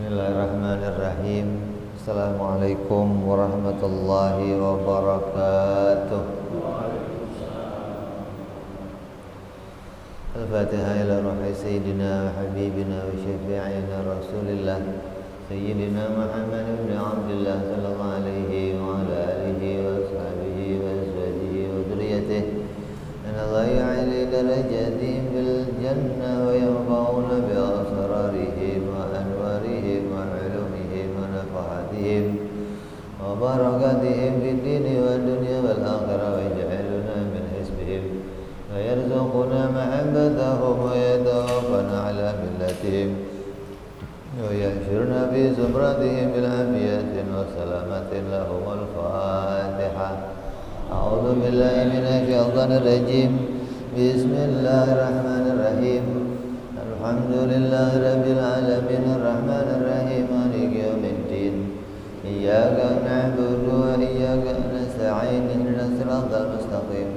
Bismillahirrahmanirrahim. Assalamualaikum warahmatullahi wabarakatuh. Al-Fatihah ila ruhi Sayyidina wa Habibina wa Syafi'ina Rasulillah Sayyidina Muhammad ibn Abdullah sallallahu alaihi wa ala alihi wa ashabihi wa azwajihi wa dhurriyyatihi an Allah ya'ali darajatihim bil jannah wa yanfa'una bi asrarihim wa anwarihim wa ulumihim wa nafahatihim wa barakatihim fid dini wa dunya wal akhirah wa yaj'aluna min hisbihim ويرزقنا محبتهم ويتوفنا على ملتهم ويحشرنا في زمرتهم بالعافية وسلامة لهم الفاتحة أعوذ بالله من الشيطان الرجيم بسم الله الرحمن الرحيم الحمد لله رب العالمين الرحمن الرحيم مالك يوم الدين إياك نعبد وإياك نستعين اهدنا الصراط المستقيم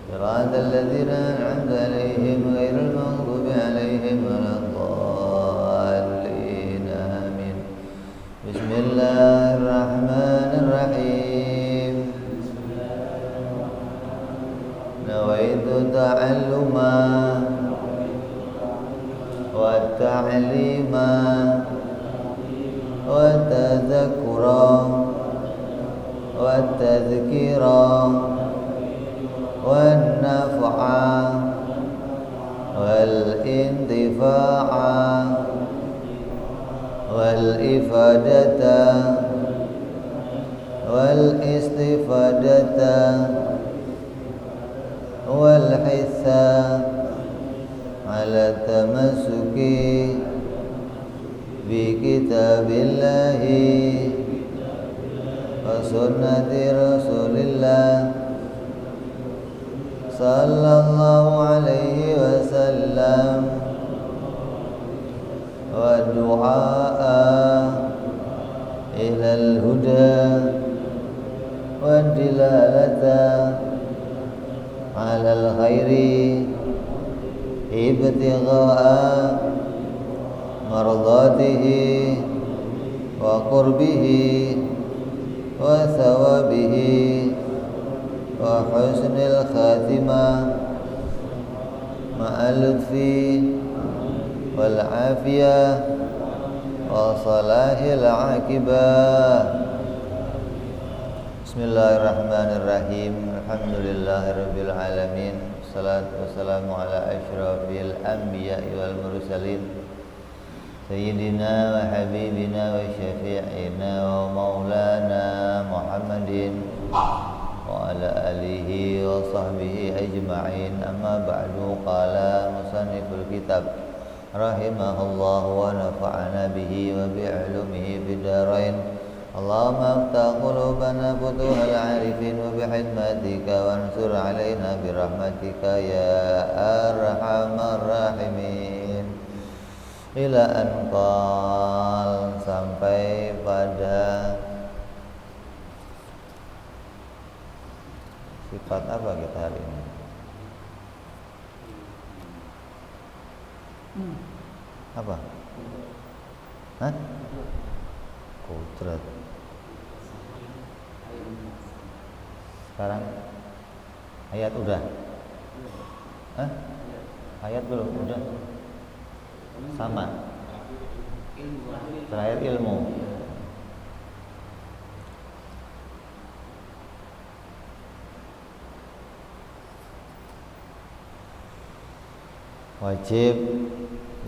صراط الذين أنعمت عليهم غير المغضوب عليهم ولا الضالين آمين بسم الله الرحمن الرحيم نويت تعلما والتعليما والتذكرا والتذكيرا والنفع والانتفاع والإفادة والاستفادة والحث على التمسك بكتاب الله وسنة رسول الله صلى الله عليه وسلم والدعاء إلى الهدى والدلالة على الخير ابتغاء مرضاته وقربه وثوابه وحسن الخاتمة مع اللطف والعافية وصلاح العاقبة بسم الله الرحمن الرحيم الحمد لله رب العالمين والصلاة والسلام على أشرف الأنبياء والمرسلين سيدنا وحبيبنا وشفيعنا ومولانا محمد وعلى آله وصحبه أجمعين أما بعد قال مصنف الكتاب رحمه الله ونفعنا به وبعلومه في الدارين اللهم افتح قلوبنا فتوح العارفين وبحكمتك وانصر علينا برحمتك يا أرحم الراحمين ila an qal sampai pada sifat apa kita hari ini? Apa? Hah? Kudrat. Sekarang ayat udah? Hah? Ayat belum? Udah? Sama. Terakhir ilmu. Wajib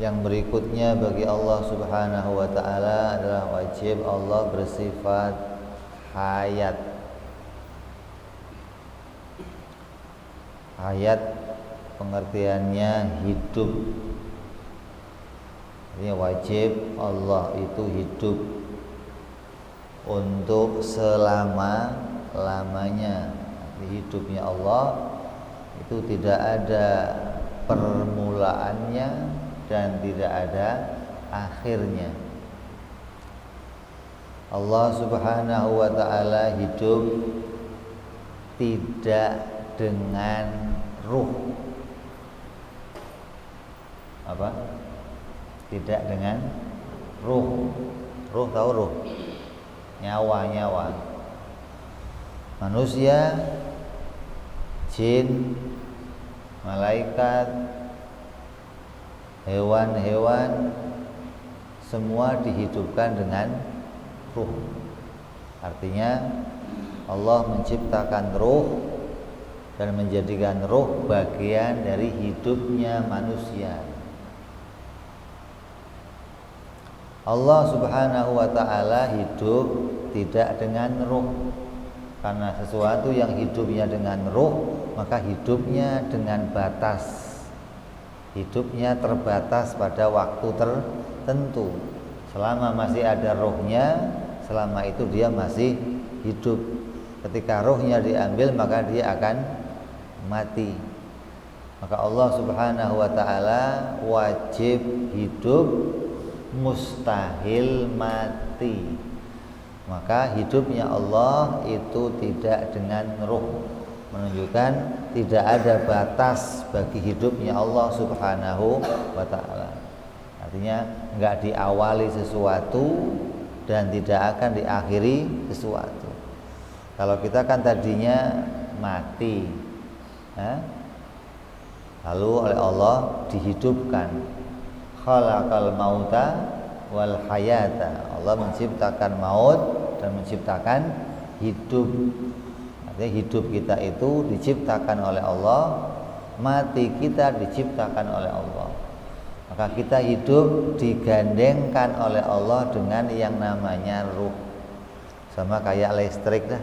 yang berikutnya bagi Allah Subhanahu wa taala adalah wajib Allah bersifat hayat. Hayat pengertiannya hidup. Ini wajib Allah itu hidup untuk selama-lamanya. Hidupnya Allah itu tidak ada permulaannya dan tidak ada akhirnya. Allah Subhanahu wa taala hidup tidak dengan ruh. Apa? Tidak dengan Ruh. Ruh tahu ruh? Nyawa. Manusia, jin, malaikat, hewan-hewan semua dihidupkan dengan ruh. Artinya Allah menciptakan ruh dan menjadikan ruh bagian dari hidupnya manusia. Allah Subhanahu wa ta'ala hidup tidak dengan ruh. Karena sesuatu yang hidupnya dengan ruh, maka hidupnya dengan batas. Hidupnya terbatas pada waktu tertentu. Selama masih ada ruhnya, selama itu dia masih hidup. Ketika ruhnya diambil, maka dia akan mati. Maka Allah Subhanahu wa ta'ala wajib hidup, mustahil mati. Maka hidupnya Allah itu tidak dengan ruh, menunjukkan tidak ada batas bagi hidupnya Allah Subhanahu wa ta'ala. Artinya enggak diawali sesuatu dan tidak akan diakhiri sesuatu. Kalau kita kan tadinya mati, lalu oleh Allah dihidupkan. Khalaqal mauta wal hayata. Allah menciptakan maut dan menciptakan hidup. Artinya hidup kita itu diciptakan oleh Allah, mati kita diciptakan oleh Allah. Maka kita hidup digandengkan oleh Allah dengan yang namanya ruh. Sama kayak listrik dah.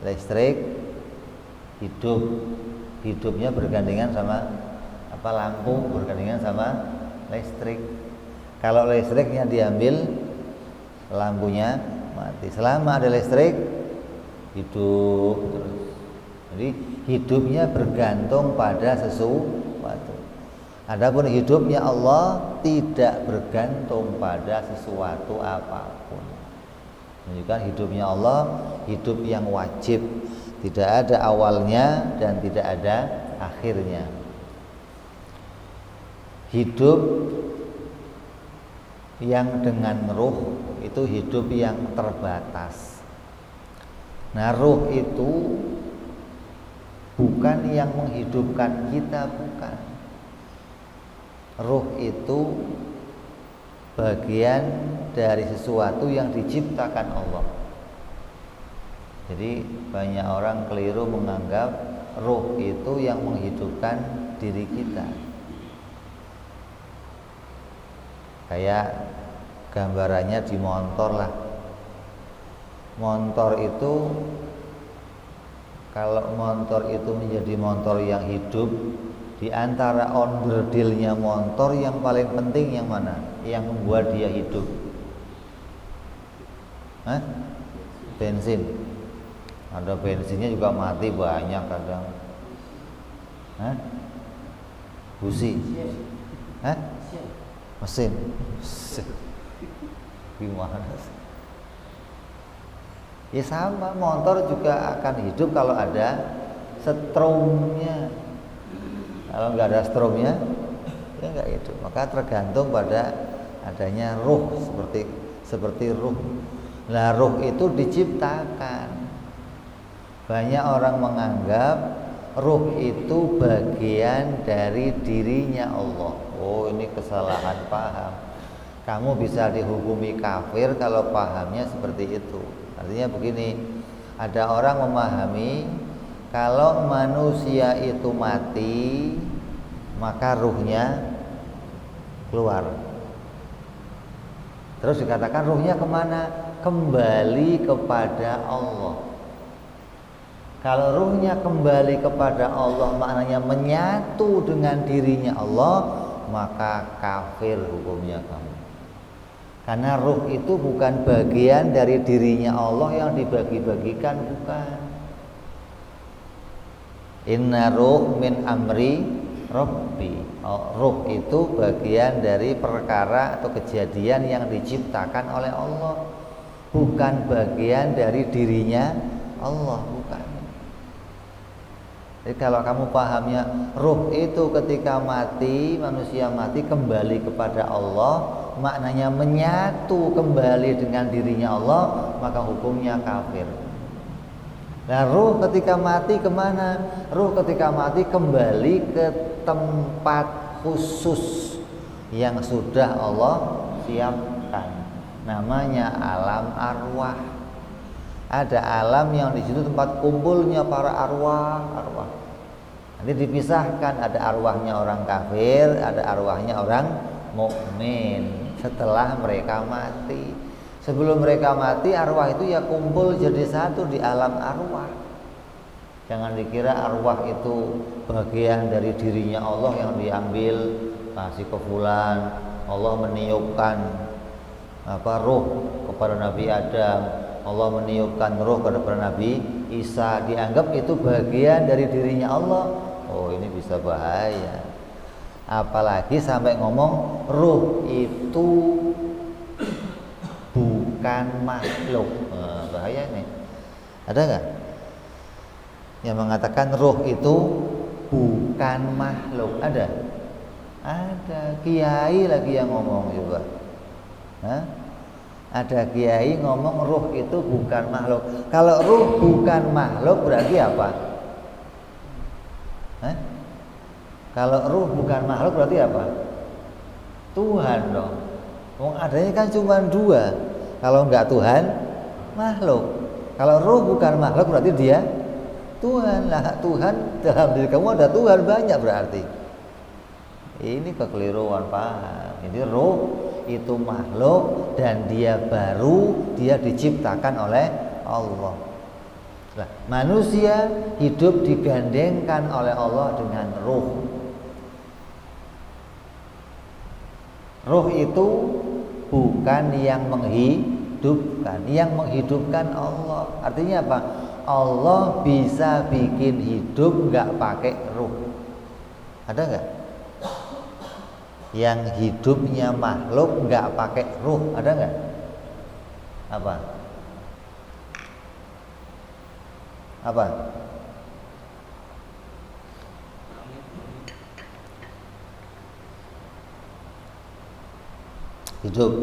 Listrik hidup, hidupnya bergandengan sama lampu, bergandengan sama listrik. Kalau listriknya diambil, lampunya mati. Selama ada listrik, hidup terus. Jadi hidupnya bergantung pada sesuatu. Adapun hidupnya Allah tidak bergantung pada sesuatu apapun. Menunjukkan hidupnya Allah hidup yang wajib, tidak ada awalnya dan tidak ada akhirnya. Hidup yang dengan ruh itu hidup yang terbatas. Nah, ruh itu bukan yang menghidupkan kita, bukan. Ruh itu bagian dari sesuatu yang diciptakan Allah. Jadi banyak orang keliru menganggap ruh itu yang menghidupkan diri kita. Kayak gambarannya di motor lah. Motor itu, kalau motor itu menjadi motor yang hidup, di antara onderdilnya motor yang paling penting yang mana? Yang membuat dia hidup? Bensin. Ada bensinnya juga mati banyak kadang. Busi. Mesin. Gimana? Ya sama, motor juga akan hidup kalau ada strumnya. Kalau nggak ada strumnya, ya nggak hidup. Maka tergantung pada adanya ruh, seperti ruh. Nah, ruh itu diciptakan. Banyak orang menganggap ruh itu bagian dari dirinya Allah. Oh, ini kesalahan paham. Kamu bisa dihukumi kafir kalau pahamnya seperti itu. Artinya begini, ada orang memahami kalau manusia itu mati, maka ruhnya keluar. Terus dikatakan ruhnya kemana? Kembali kepada Allah. Kalau ruhnya kembali kepada Allah, maknanya menyatu dengan dirinya Allah, maka kafir hukumnya kamu. Karena ruh itu bukan bagian dari dirinya Allah yang dibagi-bagikan, bukan. Inna ruh min amri Rabbi. Ruh itu bagian dari perkara atau kejadian yang diciptakan oleh Allah, bukan bagian dari dirinya Allah, bukan. Jadi kalau kamu pahamnya ruh itu ketika mati, manusia mati kembali kepada Allah, maknanya menyatu kembali dengan dirinya Allah, maka hukumnya kafir. Nah, ruh ketika mati kemana? Ruh ketika mati kembali ke tempat khusus yang sudah Allah siapkan. Namanya alam arwah. Ada alam yang di situ tempat kumpulnya para arwah. Nanti dipisahkan, ada arwahnya orang kafir, ada arwahnya orang mukmin setelah mereka mati. Sebelum mereka mati, arwah itu ya kumpul jadi satu di alam arwah. Jangan dikira arwah itu bagian dari dirinya Allah yang diambil, kasih ke fulan. Allah meniupkan ruh kepada Nabi Adam, Allah meniupkan ruh kepada Nabi Isa, dianggap itu bagian dari dirinya Allah. Oh, ini bisa bahaya. Apalagi sampai ngomong ruh itu bukan makhluk. Bahaya nih. Ada nggak yang mengatakan ruh itu bukan makhluk? Ada. Kiai lagi yang ngomong juga. Ada kiai ngomong ruh itu bukan makhluk. Kalau ruh bukan makhluk berarti apa? Kalau ruh bukan makhluk berarti apa? Tuhan dong. Adanya kan cuma dua. Kalau enggak Tuhan, makhluk. Kalau ruh bukan makhluk berarti dia Tuhan. Lah Tuhan dalam diri kamu ada Tuhan banyak berarti. Ini kekeliruan paham. Jadi ruh itu makhluk dan dia diciptakan oleh Allah. Nah, manusia hidup digandengkan oleh Allah dengan ruh. Ruh itu bukan yang menghidupkan, yang menghidupkan Allah. Artinya apa? Allah bisa bikin hidup nggak pakai ruh. Ada nggak? Yang hidupnya makhluk nggak pakai ruh, ada nggak? Apa? Hidup,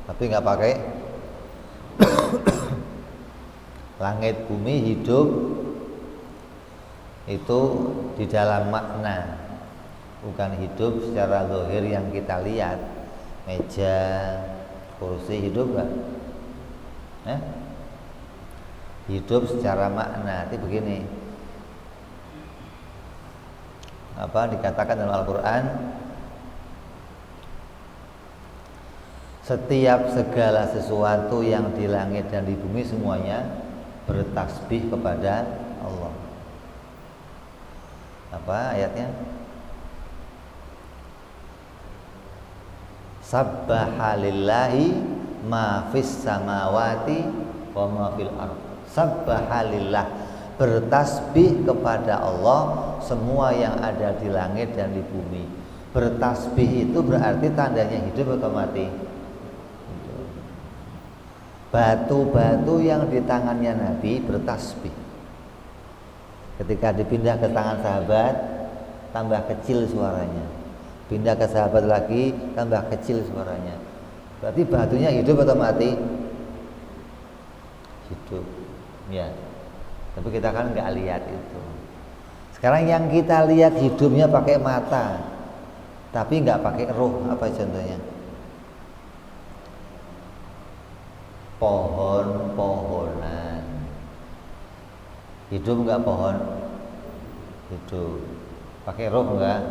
tapi nggak pakai langit bumi hidup itu di dalam makna, bukan hidup secara zahir yang kita lihat. Meja, kursi hidup nggak? Hidup secara makna. Nanti begini, dikatakan dalam Al-Quran, setiap segala sesuatu yang di langit dan di bumi semuanya bertasbih kepada Allah. Apa ayatnya? Sabbaha lillahi ma fis samawati wa ma fil ardh. Sabbaha lillah, bertasbih kepada Allah semua yang ada di langit dan di bumi. Bertasbih itu berarti tandanya hidup atau mati? Batu-batu yang di tangannya Nabi bertasbih. Ketika dipindah ke tangan sahabat, tambah kecil suaranya. Pindah ke sahabat lagi, tambah kecil suaranya. Berarti batunya hidup atau mati? Hidup. Ya. Tapi kita kan nggak lihat itu. Sekarang yang kita lihat hidupnya pakai mata, tapi nggak pakai ruh. Apa contohnya? Pohon-pohonan. Hidup nggak pohon? Hidup. Pakai ruh nggak?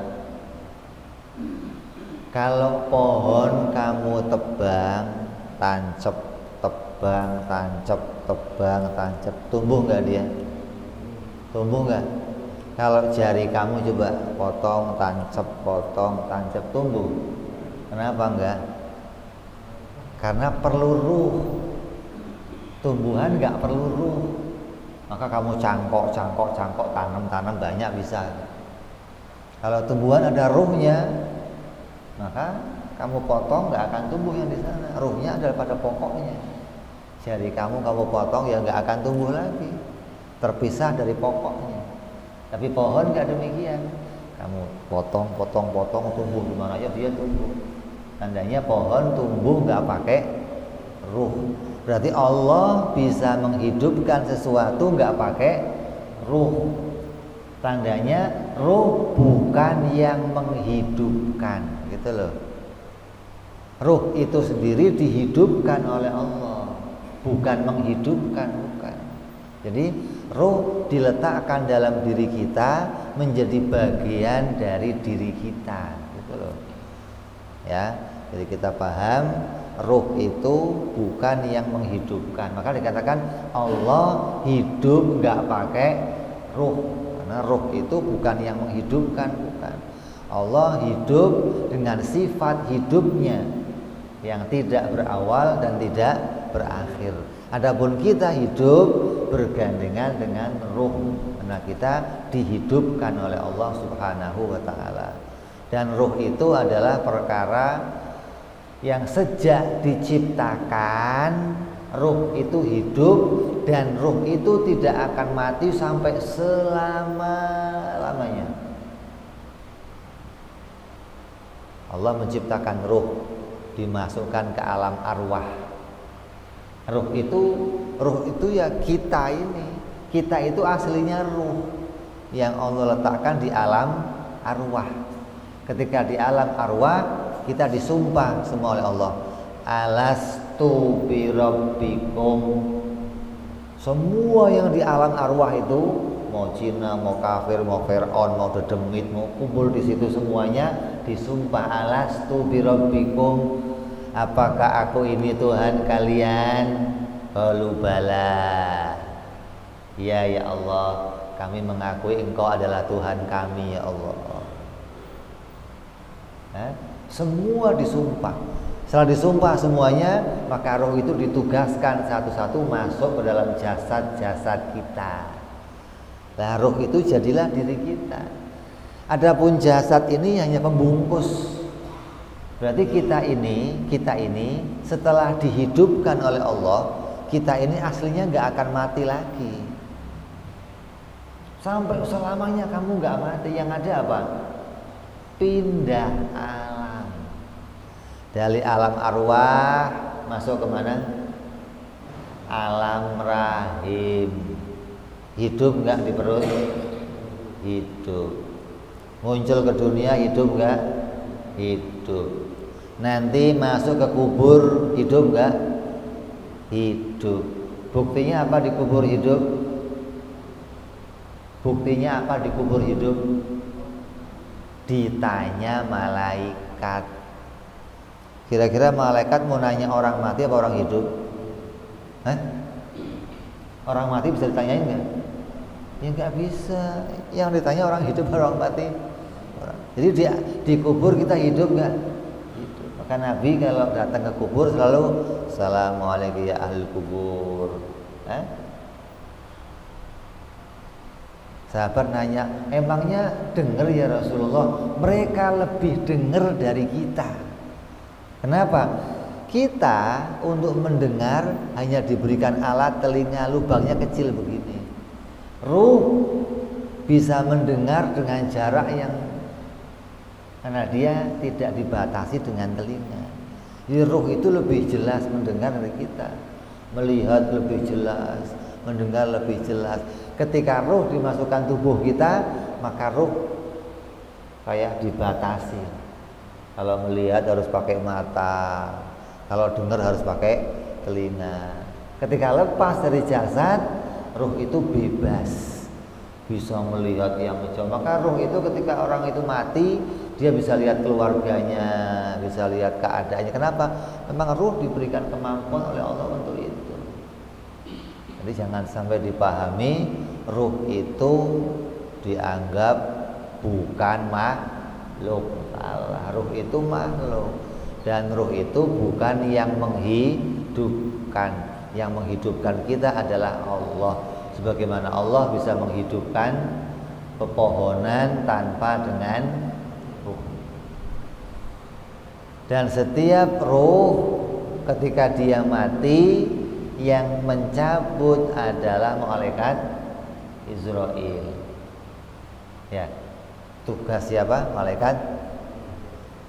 Kalau pohon kamu tebang, tancap, tumbuh nggak dia? Tumbuh nggak? Kalau jari kamu coba potong, tancap, tumbuh. Kenapa enggak? Karena perlu ruh. Tumbuhan nggak perlu ruh. Maka kamu cangkok, tanam banyak bisa. Kalau tumbuhan ada ruhnya, maka kamu potong nggak akan tumbuh yang di sana. Ruhnya adalah pada pokoknya. Jari kamu potong ya nggak akan tumbuh lagi, terpisah dari pokoknya. Tapi pohon nggak demikian. Kamu potong, tumbuh di mana aja dia tumbuh. Tandanya pohon tumbuh nggak pakai ruh. Berarti Allah bisa menghidupkan sesuatu nggak pakai ruh. Tandanya ruh bukan yang menghidupkan, gitu loh. Ruh itu sendiri dihidupkan oleh Allah, bukan menghidupkan, bukan. Jadi ruh diletakkan dalam diri kita menjadi bagian dari diri kita, gitu loh. Ya, jadi kita paham ruh itu bukan yang menghidupkan. Maka dikatakan Allah hidup nggak pakai ruh, karena ruh itu bukan yang menghidupkan, bukan. Allah hidup dengan sifat hidupnya yang tidak berawal dan tidak berakhir. Adapun kita hidup bergandengan dengan ruh, karena kita dihidupkan oleh Allah Subhanahu wa taala. Dan ruh itu adalah perkara yang sejak diciptakan ruh itu hidup, dan ruh itu tidak akan mati sampai selama-lamanya. Allah menciptakan ruh, dimasukkan ke alam arwah. Ruh itu ya kita ini. Kita itu aslinya ruh yang Allah letakkan di alam arwah. Ketika di alam arwah kita disumpah semua oleh Allah. Alastu birabbikum. Semua yang di alam arwah itu, mau Cina, mau kafir, mau Fir'aun, mau dedemit, mau kumpul di situ semuanya disumpah. Alastu birabbikum, apakah aku ini Tuhan kalian? Qalu bala. Ya Allah, kami mengakui Engkau adalah Tuhan kami, ya Allah. Semua disumpah. Setelah disumpah semuanya, maka roh itu ditugaskan satu-satu masuk ke dalam jasad-jasad kita. Nah, roh itu jadilah diri kita. Adapun jasad ini hanya pembungkus. Berarti kita ini setelah dihidupkan oleh Allah, kita ini aslinya nggak akan mati lagi. Sampai selamanya kamu nggak mati. Yang ada apa? Pindah alam. Dari alam arwah masuk kemana? Alam rahim. Hidup nggak di perut? Hidup. Muncul ke dunia, hidup nggak? Hidup. Nanti masuk ke kubur, hidup nggak? Hidup. Buktinya apa dikubur hidup? Buktinya apa dikubur hidup? Ditanya malaikat. Kira-kira malaikat mau nanya orang mati apa orang hidup? Orang mati bisa ditanyain nggak? Ya nggak bisa. Yang ditanya orang hidup atau orang mati. Jadi dikubur kita hidup nggak? Hidup. Maka Nabi kalau datang ke kubur selalu Assalamualaikum ya ahli kubur. Sahabat nanya, emangnya dengar ya Rasulullah? Mereka lebih dengar dari kita. Kenapa? Kita untuk mendengar hanya diberikan alat telinga, lubangnya kecil begini. Ruh bisa mendengar dengan jarak yang, karena dia tidak dibatasi dengan telinga. Jadi ruh itu lebih jelas mendengar dari kita, melihat lebih jelas, mendengar lebih jelas. Ketika ruh dimasukkan tubuh kita, maka ruh kayak dibatasi. Kalau melihat harus pakai mata, kalau dengar harus pakai telinga. Ketika lepas dari jasad, ruh itu bebas, bisa melihat yang jauh. Maka ruh itu ketika orang itu mati, dia bisa lihat keluarganya, bisa lihat keadaannya. Kenapa? Memang ruh diberikan kemampuan oleh Allah untuk itu. Jadi jangan sampai dipahami ruh itu dianggap bukan makhluk. Allah, ruh itu makhluk, dan ruh itu bukan yang menghidupkan. Yang menghidupkan kita adalah Allah. Sebagaimana Allah bisa menghidupkan pepohonan tanpa dengan ruh. Dan setiap ruh ketika dia mati, yang mencabut adalah malaikat Israil. Ya, tugas siapa? Malaikat.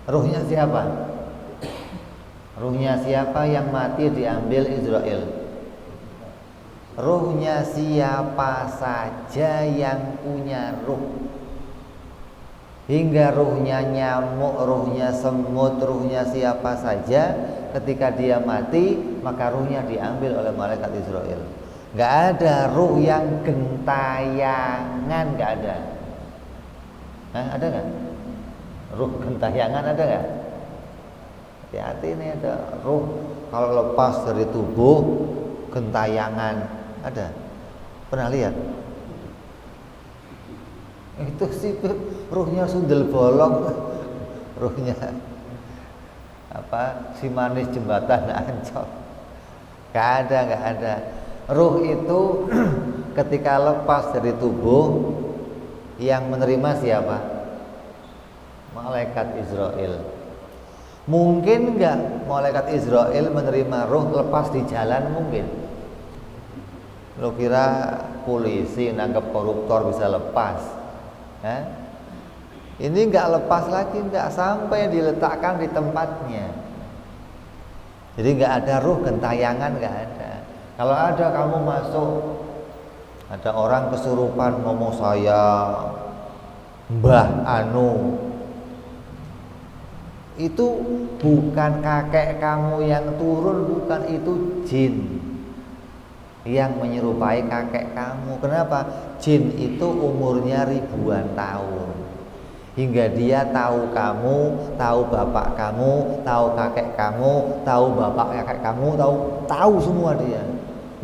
Ruhnya siapa? Ruhnya siapa yang mati diambil Israel? Ruhnya siapa saja yang punya ruh, hingga ruhnya nyamuk, ruhnya semut, ruhnya siapa saja, ketika dia mati maka ruhnya diambil oleh malaikat Israel. Gak ada ruh yang gentayangan, gak ada. Ada gak? Ruh gentayangan ada gak? Hati-hati, ini ada ruh kalau lepas dari tubuh gentayangan. Ada? Pernah lihat? Itu sih ruhnya sundel bolong, ruhnya apa? Si manis jembatan Ancol. Gak ada. Ruh itu ketika lepas dari tubuh, yang menerima siapa? Malaikat Israel. Mungkin nggak malaikat Israel menerima ruh lepas di jalan? Mungkin. Lo kira polisi nangkep koruptor bisa lepas? Ini nggak lepas lagi, nggak sampai diletakkan di tempatnya. Jadi nggak ada ruh gentayangan, nggak ada. Kalau ada kamu masuk, ada orang kesurupan ngomong saya Mbah Anu, itu bukan kakek kamu yang turun, bukan, itu jin yang menyerupai kakek kamu. Kenapa? Jin itu umurnya ribuan tahun, hingga dia tahu kamu, tahu bapak kamu, tahu kakek kamu, tahu bapak kakek kamu, tahu semua dia,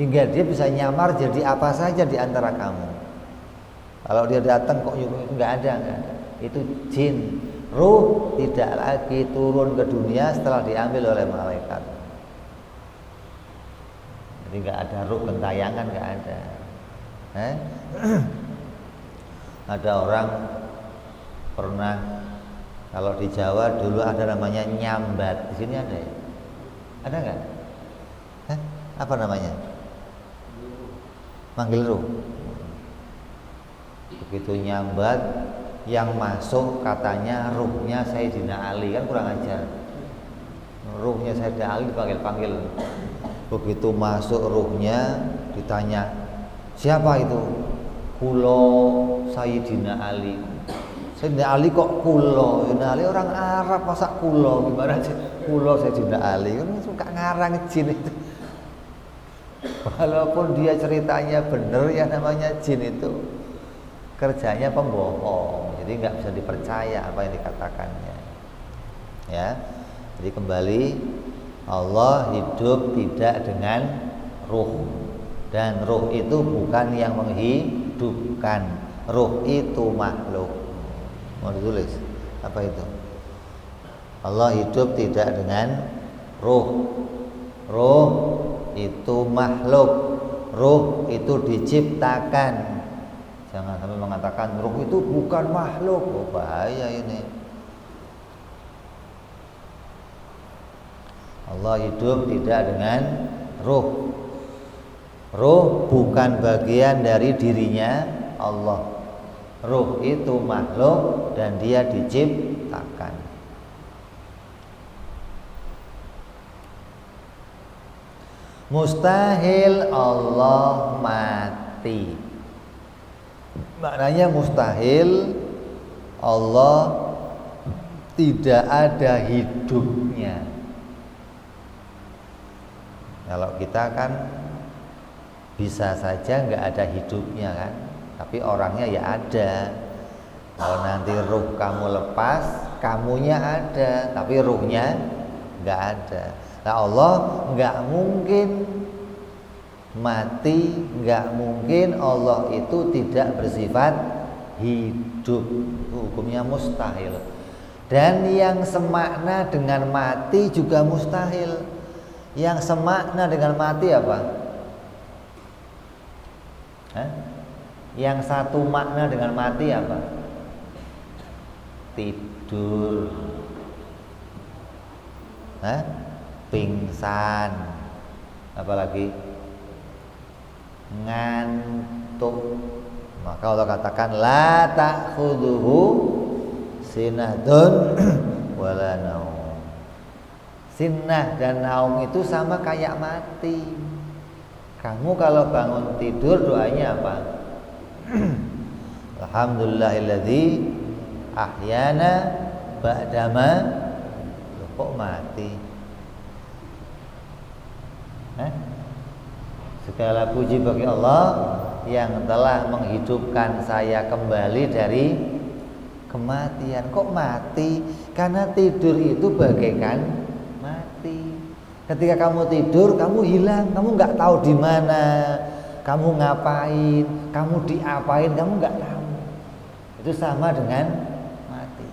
hingga dia bisa nyamar jadi apa saja di antara kamu. Kalau dia datang kok nggak ada. Itu jin. Ruh tidak lagi turun ke dunia setelah diambil oleh malaikat. Jadi nggak ada ruh gentayangan, nggak ada. Ada orang pernah, kalau di Jawa dulu ada namanya nyambat. Di sini ada ya? Ada nggak? Apa namanya? Manggil ruh. Begitu nyambat, yang masuk katanya ruhnya Sayyidina Ali, kan kurang ajar. Ruhnya Sayyidina Ali dipanggil-panggil. Begitu masuk ruhnya, ditanya, siapa itu? Kulo Sayyidina Ali. Sayyidina Ali kok kulo? Sayyidina Ali orang Arab, masa kulo? Gimana sih? Kulo Sayyidina Ali, kan suka ngarang jin itu. Walaupun dia ceritanya bener, ya namanya jin itu kerjanya pembohong, jadi nggak bisa dipercaya apa yang dikatakannya. Ya, jadi kembali, Allah hidup tidak dengan ruh, dan ruh itu bukan yang menghidupkan. Ruh itu makhluk. Mau ditulis apa itu? Allah hidup tidak dengan ruh. Ruh itu makhluk. Ruh itu diciptakan. Jangan sampai mengatakan ruh itu bukan makhluk. Oh, bahaya ini. Allah hidup tidak dengan ruh. Ruh bukan bagian dari dirinya Allah. Ruh itu makhluk dan dia diciptakan. Mustahil Allah mati. Maknanya mustahil Allah tidak ada hidupnya. Kalau kita kan bisa saja nggak ada hidupnya kan, tapi orangnya ya ada. Kalau nanti ruh kamu lepas, kamunya ada, tapi ruhnya nggak ada. Nah, Allah nggak mungkin mati, nggak mungkin Allah itu tidak bersifat hidup. Hukumnya mustahil. Dan yang semakna dengan mati juga mustahil. Yang semakna dengan mati apa? Yang satu makna dengan mati apa? Tidur, pingsan, apalagi ngantuk. Maka Allah katakan la ta'khudhuhu sinatun wala naum. Sinnah dan naum itu sama kayak mati. Kamu kalau bangun tidur doanya apa? Alhamdulillahilladzi ahyana ba'dama. Loh, kok mati? Segala puji bagi Allah yang telah menghidupkan saya kembali dari kematian. Kok mati? Karena tidur itu bagaikan mati. Ketika kamu tidur, kamu hilang, kamu nggak tahu di mana, kamu ngapain, kamu diapain, kamu nggak tahu. Itu sama dengan mati.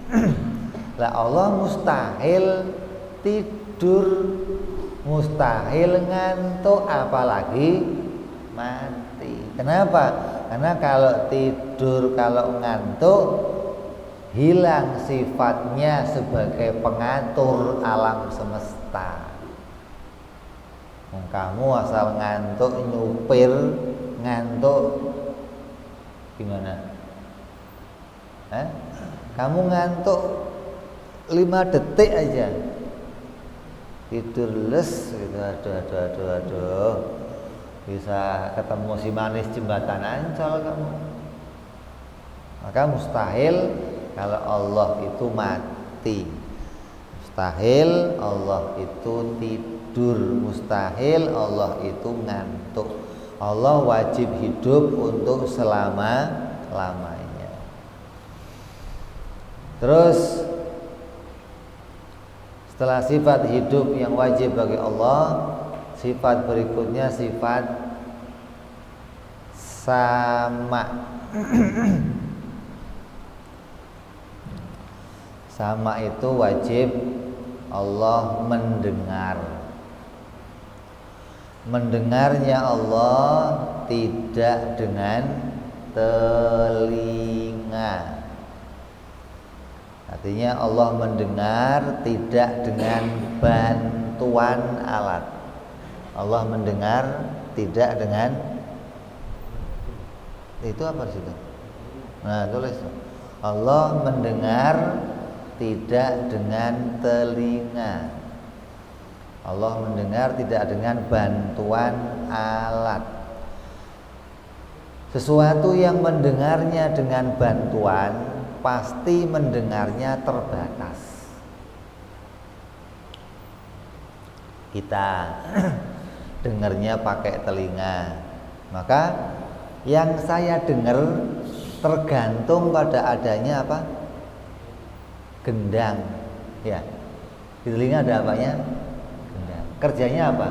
Lah Allah mustahil tidur, mustahil ngantuk, apalagi mati. Kenapa? Karena kalau tidur, kalau ngantuk, hilang sifatnya sebagai pengatur alam semesta. Kamu asal ngantuk, nyupir ngantuk, gimana? Kamu ngantuk 5 detik aja tidur les gitu, aduh, bisa ketemu si manis jembatan Ancol kamu. Maka mustahil kalau Allah itu mati, mustahil Allah itu tidur, mustahil Allah itu ngantuk. Allah wajib hidup untuk selama-lamanya. Terus setelah sifat hidup yang wajib bagi Allah, sifat berikutnya sifat sama. Sama itu wajib Allah mendengar. Mendengarnya Allah tidak dengan telinga. Artinya Allah mendengar tidak dengan bantuan alat. Allah mendengar tidak dengan itu apa sih itu? Nah, tulis. Allah mendengar tidak dengan telinga. Allah mendengar tidak dengan bantuan alat. Sesuatu yang mendengarnya dengan bantuan pasti mendengarnya terbatas. Kita dengarnya pakai telinga, maka yang saya dengar tergantung pada adanya apa? Gendang, ya. Di telinga ada apanya? Gendang. Kerjanya apa?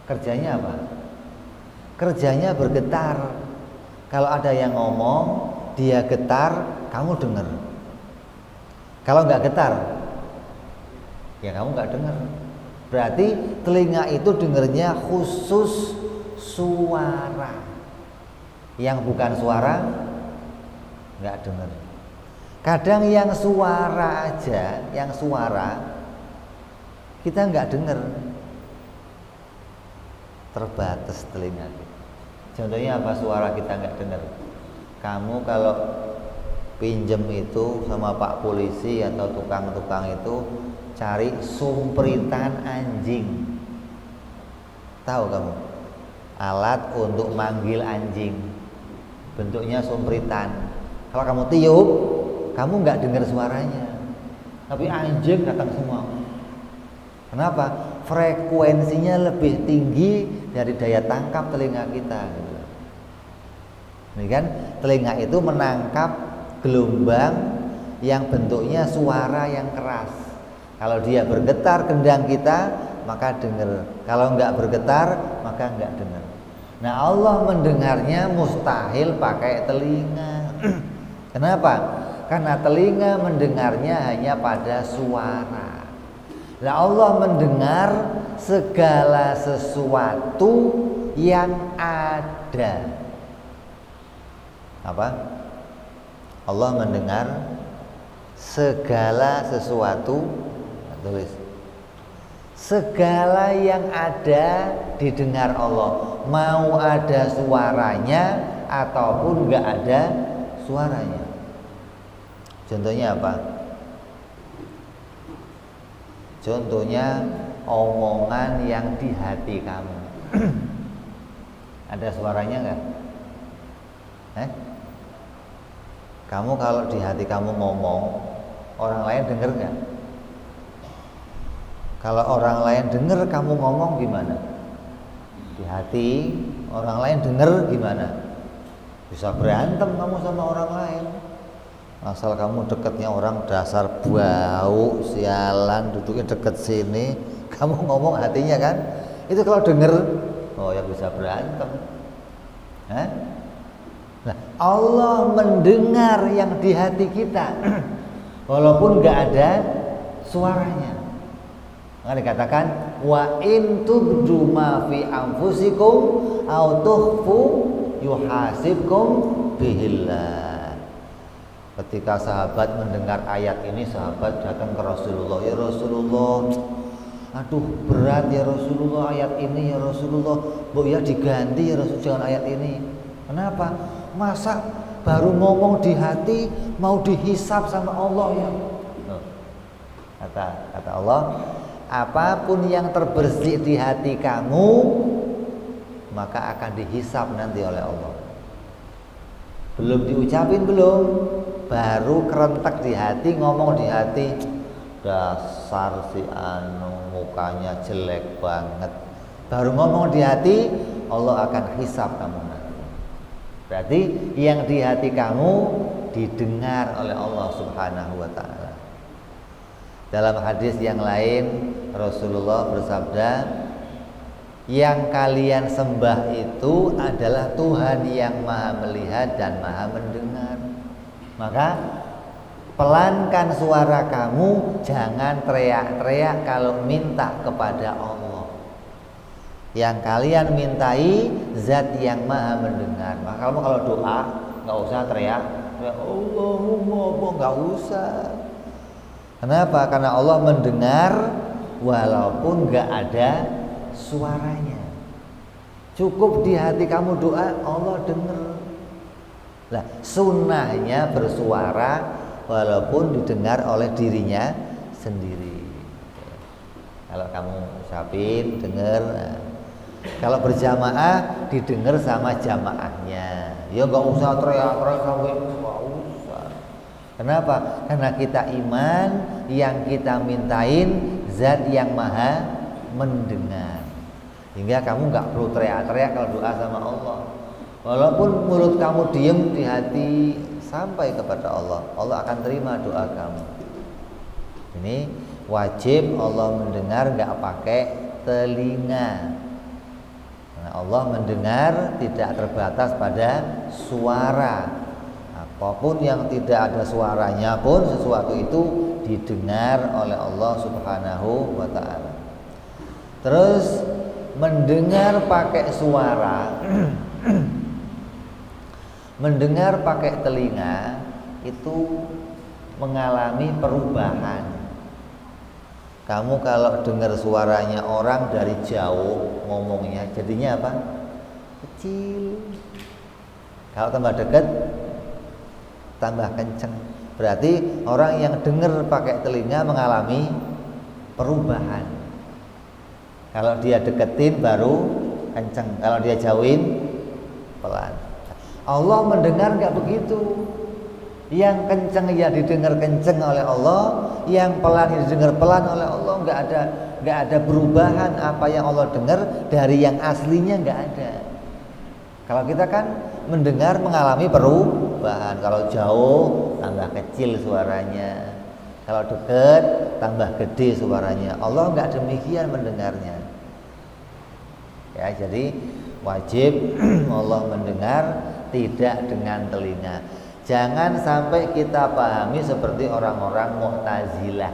Kerjanya apa? Kerjanya bergetar. Kalau ada yang ngomong, dia getar, kamu dengar. Kalau nggak getar, ya kamu nggak dengar. Berarti telinga itu dengarnya khusus suara. Yang bukan suara nggak dengar. Kadang yang suara aja, yang suara kita nggak dengar. Terbatas telinga kita. Contohnya apa suara kita nggak dengar? Kamu kalau pinjem itu sama Pak Polisi atau tukang-tukang itu cari sumpritan anjing. Tahu kamu? Alat untuk manggil anjing. Bentuknya sumpritan. Kalau kamu tiup, kamu nggak dengar suaranya. Tapi anjing datang semua. Kenapa? Frekuensinya lebih tinggi dari daya tangkap telinga kita. Ini kan telinga itu menangkap gelombang yang bentuknya suara yang keras. Kalau dia bergetar gendang kita, maka dengar. Kalau enggak bergetar, maka enggak dengar. Nah, Allah mendengarnya mustahil pakai telinga. Kenapa? Karena telinga mendengarnya hanya pada suara. Nah, Allah mendengar segala sesuatu yang ada. Apa? Allah mendengar segala sesuatu, tulis. Segala yang ada didengar Allah, mau ada suaranya ataupun enggak ada suaranya. Contohnya apa? Contohnya omongan yang di hati kamu. Ada suaranya enggak? Kamu kalau di hati kamu ngomong, orang lain dengar enggak? Kalau orang lain dengar kamu ngomong gimana? Di hati orang lain dengar gimana? Bisa berantem kamu sama orang lain. Asal kamu deketnya orang dasar bau, sialan, duduknya deket sini, kamu ngomong hatinya kan? Itu kalau denger, oh ya bisa berantem. Nah, Allah mendengar yang di hati kita, walaupun nggak ada suaranya. Maka dikatakan wa in tubdu ma fi anfusikum aw tukhfu yuhasibkum bihillah. Ketika sahabat mendengar ayat ini, sahabat datang ke Rasulullah, ya Rasulullah, aduh berat ya Rasulullah ayat ini ya Rasulullah, bu ya diganti ya Rasulullah jangan ayat ini. Kenapa? Masa baru ngomong di hati mau dihisab sama Allah ya? Kata Allah, apapun yang terbersih di hati kamu maka akan dihisab nanti oleh Allah. Belum diucapin belum, baru kerentak di hati, ngomong di hati, dasar si anu mukanya jelek banget. Baru ngomong di hati, Allah akan hisab kamu nanti. Berarti yang di hati kamu didengar oleh Allah Subhanahu wa ta'ala. Dalam hadis yang lain Rasulullah bersabda, yang kalian sembah itu adalah Tuhan yang maha melihat dan maha mendengar. Maka pelankan suara kamu, jangan teriak-teriak kalau minta kepada Allah. Yang kalian mintai zat yang maha mendengar. Maka kamu kalau doa nggak usah teriak, Allahumma, nggak usah. Kenapa? Karena Allah mendengar walaupun nggak ada suaranya. Cukup di hati kamu doa, Allah dengar. Nah, sunnahnya bersuara walaupun didengar oleh dirinya sendiri. Kalau kamu ucapin, dengar. Nah, kalau berjamaah didengar sama jamaahnya. Ya nggak usah teriak-teriak sampai nggak usah. Kenapa? Karena kita iman yang kita mintain zat yang maha mendengar. Hingga kamu nggak perlu teriak-teriak kalau doa sama Allah. Walaupun mulut kamu diem, di hati sampai kepada Allah, Allah akan terima doa kamu. Ini wajib Allah mendengar, nggak pakai telinga. Karena Allah mendengar tidak terbatas pada suara. Apapun yang tidak ada suaranya pun sesuatu itu didengar oleh Allah Subhanahu wa ta'ala. Terus mendengar pakai suara, mendengar pakai telinga itu mengalami perubahan. Kamu kalau dengar suaranya orang dari jauh ngomongnya, jadinya apa? Kecil. Kalau tambah dekat, tambah kenceng. Berarti orang yang dengar pakai telinga mengalami perubahan. Kalau dia deketin baru kenceng, kalau dia jauhin pelan. Allah mendengar nggak begitu. Yang kenceng ya didengar kenceng oleh Allah, yang pelan ya didengar pelan oleh Allah. Nggak ada perubahan apa yang Allah dengar dari yang aslinya, nggak ada. Kalau kita kan mendengar mengalami perubahan. Kalau jauh tambah kecil suaranya, kalau dekat tambah gede suaranya. Allah nggak demikian mendengarnya. Ya, jadi wajib Allah mendengar tidak dengan telinga. Jangan sampai kita pahami seperti orang-orang Mu'tazilah,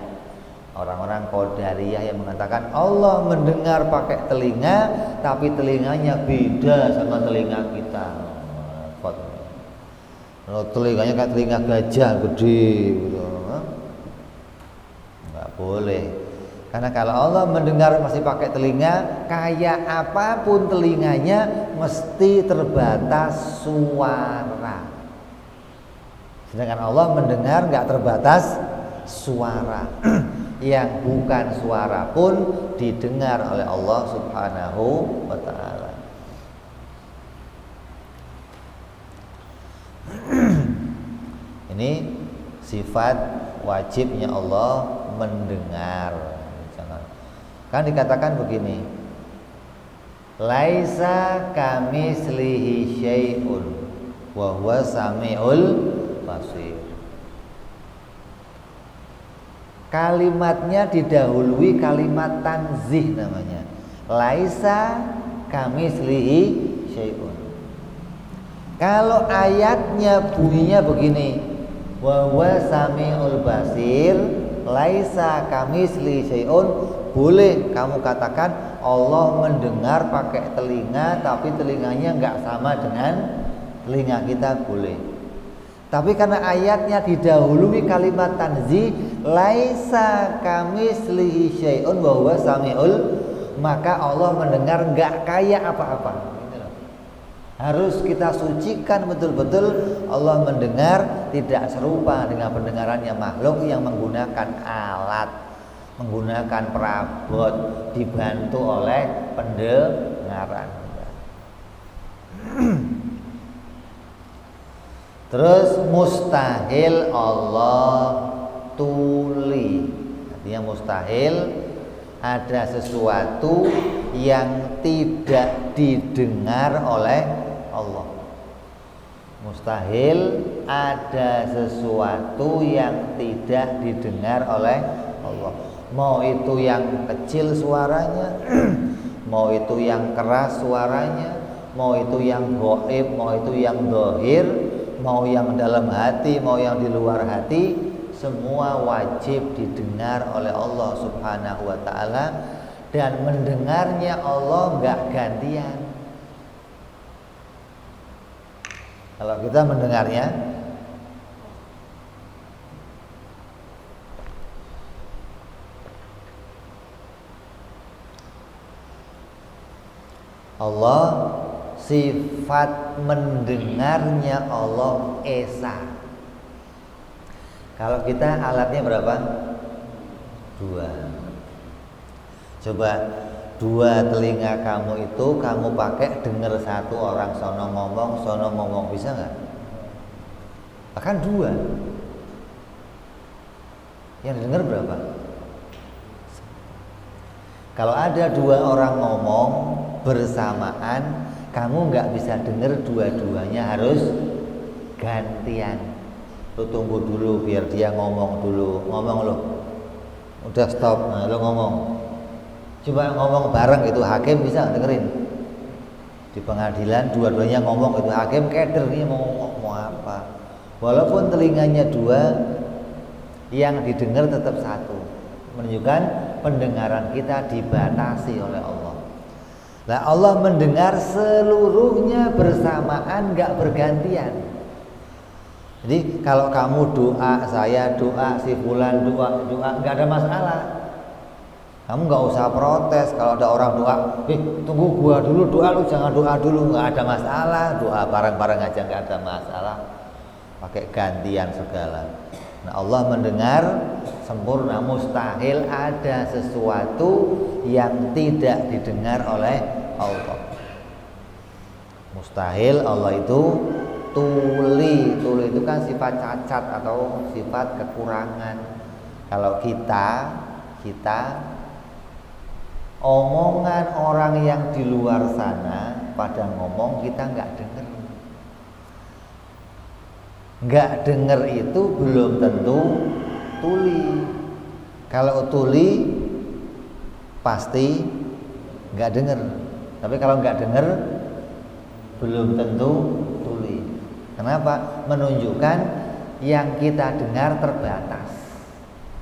orang-orang Qadariyah yang mengatakan Allah mendengar pakai telinga, tapi telinganya beda sama telinga kita. Telinganya kayak telinga gajah gede gitu. Nggak boleh. Karena kalau Allah mendengar masih pakai telinga, kayak apapun telinganya mesti terbatas suara. Sedangkan Allah mendengar nggak terbatas suara. yang bukan suara pun didengar oleh Allah Subhanahu wa ta'ala. Ini sifat wajibnya Allah mendengar. Kan dikatakan begini, laisa kamislihi syai'un wa huwa samiul basir. Kalimatnya didahului kalimat tanzih namanya. Laisa kamislihi syai'un. Kalau ayatnya bunyinya begini, wa huwa samiul basir, laisa kamislihi syai'un, boleh kamu katakan Allah mendengar pakai telinga, tapi telinganya enggak sama dengan telinga kita, boleh. Tapi karena ayatnya didahului kalimat tanzih, laisa kamislihi syai'un wa huwa samiul, maka Allah mendengar enggak kayak apa-apa. Harus kita sucikan betul-betul Allah mendengar tidak serupa dengan pendengarannya makhluk yang menggunakan alat, menggunakan perabot, dibantu oleh pendengaran. Terus mustahil Allah tuli. Artinya mustahil ada sesuatu yang tidak didengar oleh Allah. Mustahil ada sesuatu yang tidak didengar oleh Allah. Mau itu yang kecil suaranya, mau itu yang keras suaranya, mau itu yang gaib, mau itu yang dhahir, mau yang dalam hati, mau yang di luar hati, semua wajib didengar oleh Allah Subhanahu wa ta'ala. Dan mendengarnya Allah enggak gantian. Kalau kita mendengarnya, Allah, sifat mendengarnya Allah esa. Kalau kita alatnya berapa? 2. Coba 2 telinga kamu itu kamu pakai dengar satu orang sono ngomong, bisa nggak? Bahkan 2. Yang dengar berapa? Kalau ada 2 orang ngomong bersamaan, kamu nggak bisa dengar dua-duanya, harus gantian. Lu tunggu dulu biar dia ngomong dulu. Ngomong lo, udah stop, nah, lo ngomong. Coba ngomong bareng itu hakim bisa dengerin. Di pengadilan dua-duanya ngomong itu hakim keder, ini mau apa? Walaupun telinganya 2, yang didengar tetap 1. Menunjukkan pendengaran kita dibatasi oleh Allah. Nah, Allah mendengar seluruhnya bersamaan, enggak bergantian. Jadi kalau kamu doa, saya doa, si fulan doa, enggak ada masalah. Kamu enggak usah protes kalau ada orang doa, tunggu gua dulu doa, lu jangan doa dulu, enggak ada masalah. Doa bareng-bareng aja enggak ada masalah. Pakai gantian segala. Nah, Allah mendengar sempurna, mustahil ada sesuatu yang tidak didengar oleh Allah. Mustahil Allah itu tuli. Tuli itu kan sifat cacat atau sifat kekurangan. Kalau kita omongan orang yang di luar sana pada ngomong kita nggak dengar. Nggak dengar itu belum tentu tuli. Kalau tuli pasti nggak dengar. Tapi kalau nggak dengar belum tentu tuli. Kenapa? Menunjukkan yang kita dengar terbatas.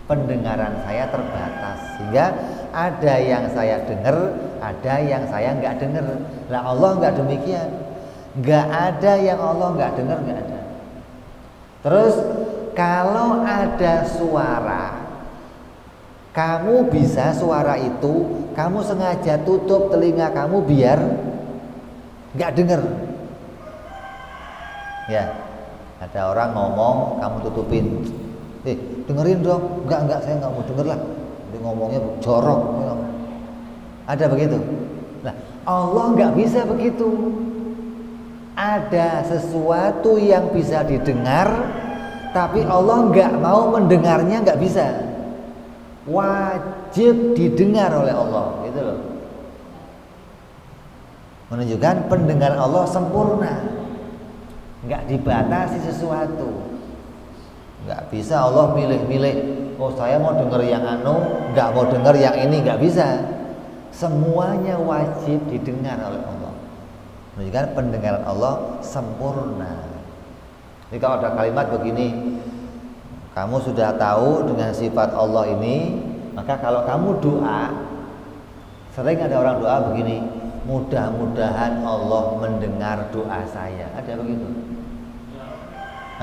Pendengaran saya terbatas, sehingga ada yang saya dengar, ada yang saya nggak dengar. Nah, Allah nggak demikian. Nggak ada yang Allah nggak dengar, nggak ada. Terus kalau ada suara, kamu bisa suara itu, kamu sengaja tutup telinga kamu biar nggak dengar. Ya, ada orang ngomong, kamu tutupin. Dengerin dong. Enggak, saya nggak mau denger lah. ngomongnya jorok. Ada begitu? Nah, Allah nggak bisa begitu. Ada sesuatu yang bisa didengar, tapi Allah nggak mau mendengarnya, nggak bisa. Wajib didengar oleh Allah, gitu loh. Menunjukkan pendengaran Allah sempurna, nggak dibatasi sesuatu. Nggak bisa Allah milih-milih. Oh, saya mau dengar yang nggak mau dengar yang ini, nggak bisa. Semuanya wajib didengar oleh Allah. Menunjukkan pendengaran Allah sempurna. Jadi kalau ada kalimat begini, kamu sudah tahu dengan sifat Allah ini, maka kalau kamu doa, sering ada orang doa begini, mudah-mudahan Allah mendengar doa saya. Ada begitu?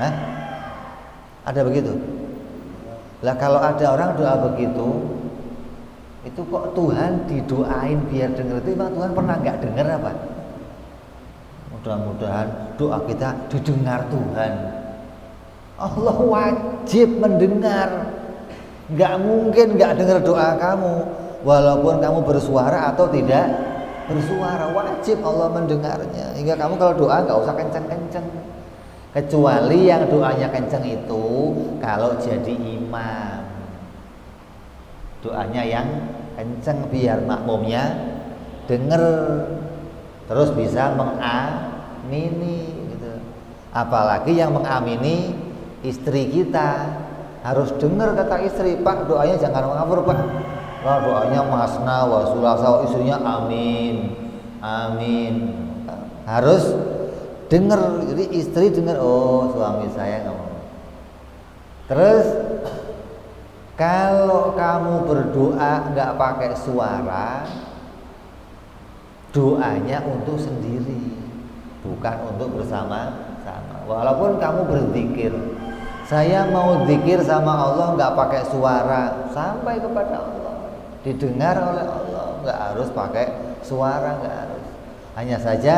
Hah? Ada begitu? Lah kalau ada orang doa begitu, itu kok Tuhan didoain biar dengar, itu emang Tuhan pernah nggak dengar apa? Mudah-mudahan doa kita didengar Tuhan. Allah wajib mendengar. Nggak mungkin nggak dengar doa kamu, walaupun kamu bersuara atau tidak bersuara, wajib Allah mendengarnya. Hingga kamu kalau doa nggak usah kenceng-kenceng, kecuali yang doanya kenceng itu kalau jadi imam, doanya yang kenceng biar makmumnya denger, terus bisa mengamini gitu. Apalagi yang mengamini istri kita, harus dengar kata istri, Pak doanya jangan ngawur Pak. Wah doanya masna wa sulasa, istrinya amin, amin. Harus dengar, jadi istri dengar, oh suami saya ngomong. Terus kalau kamu berdoa nggak pakai suara, doanya untuk sendiri, bukan untuk bersama-sama. Walaupun kamu berzikir, saya mau zikir sama Allah nggak pakai suara, sampai kepada Allah, didengar oleh Allah, nggak harus pakai suara, nggak harus. Hanya saja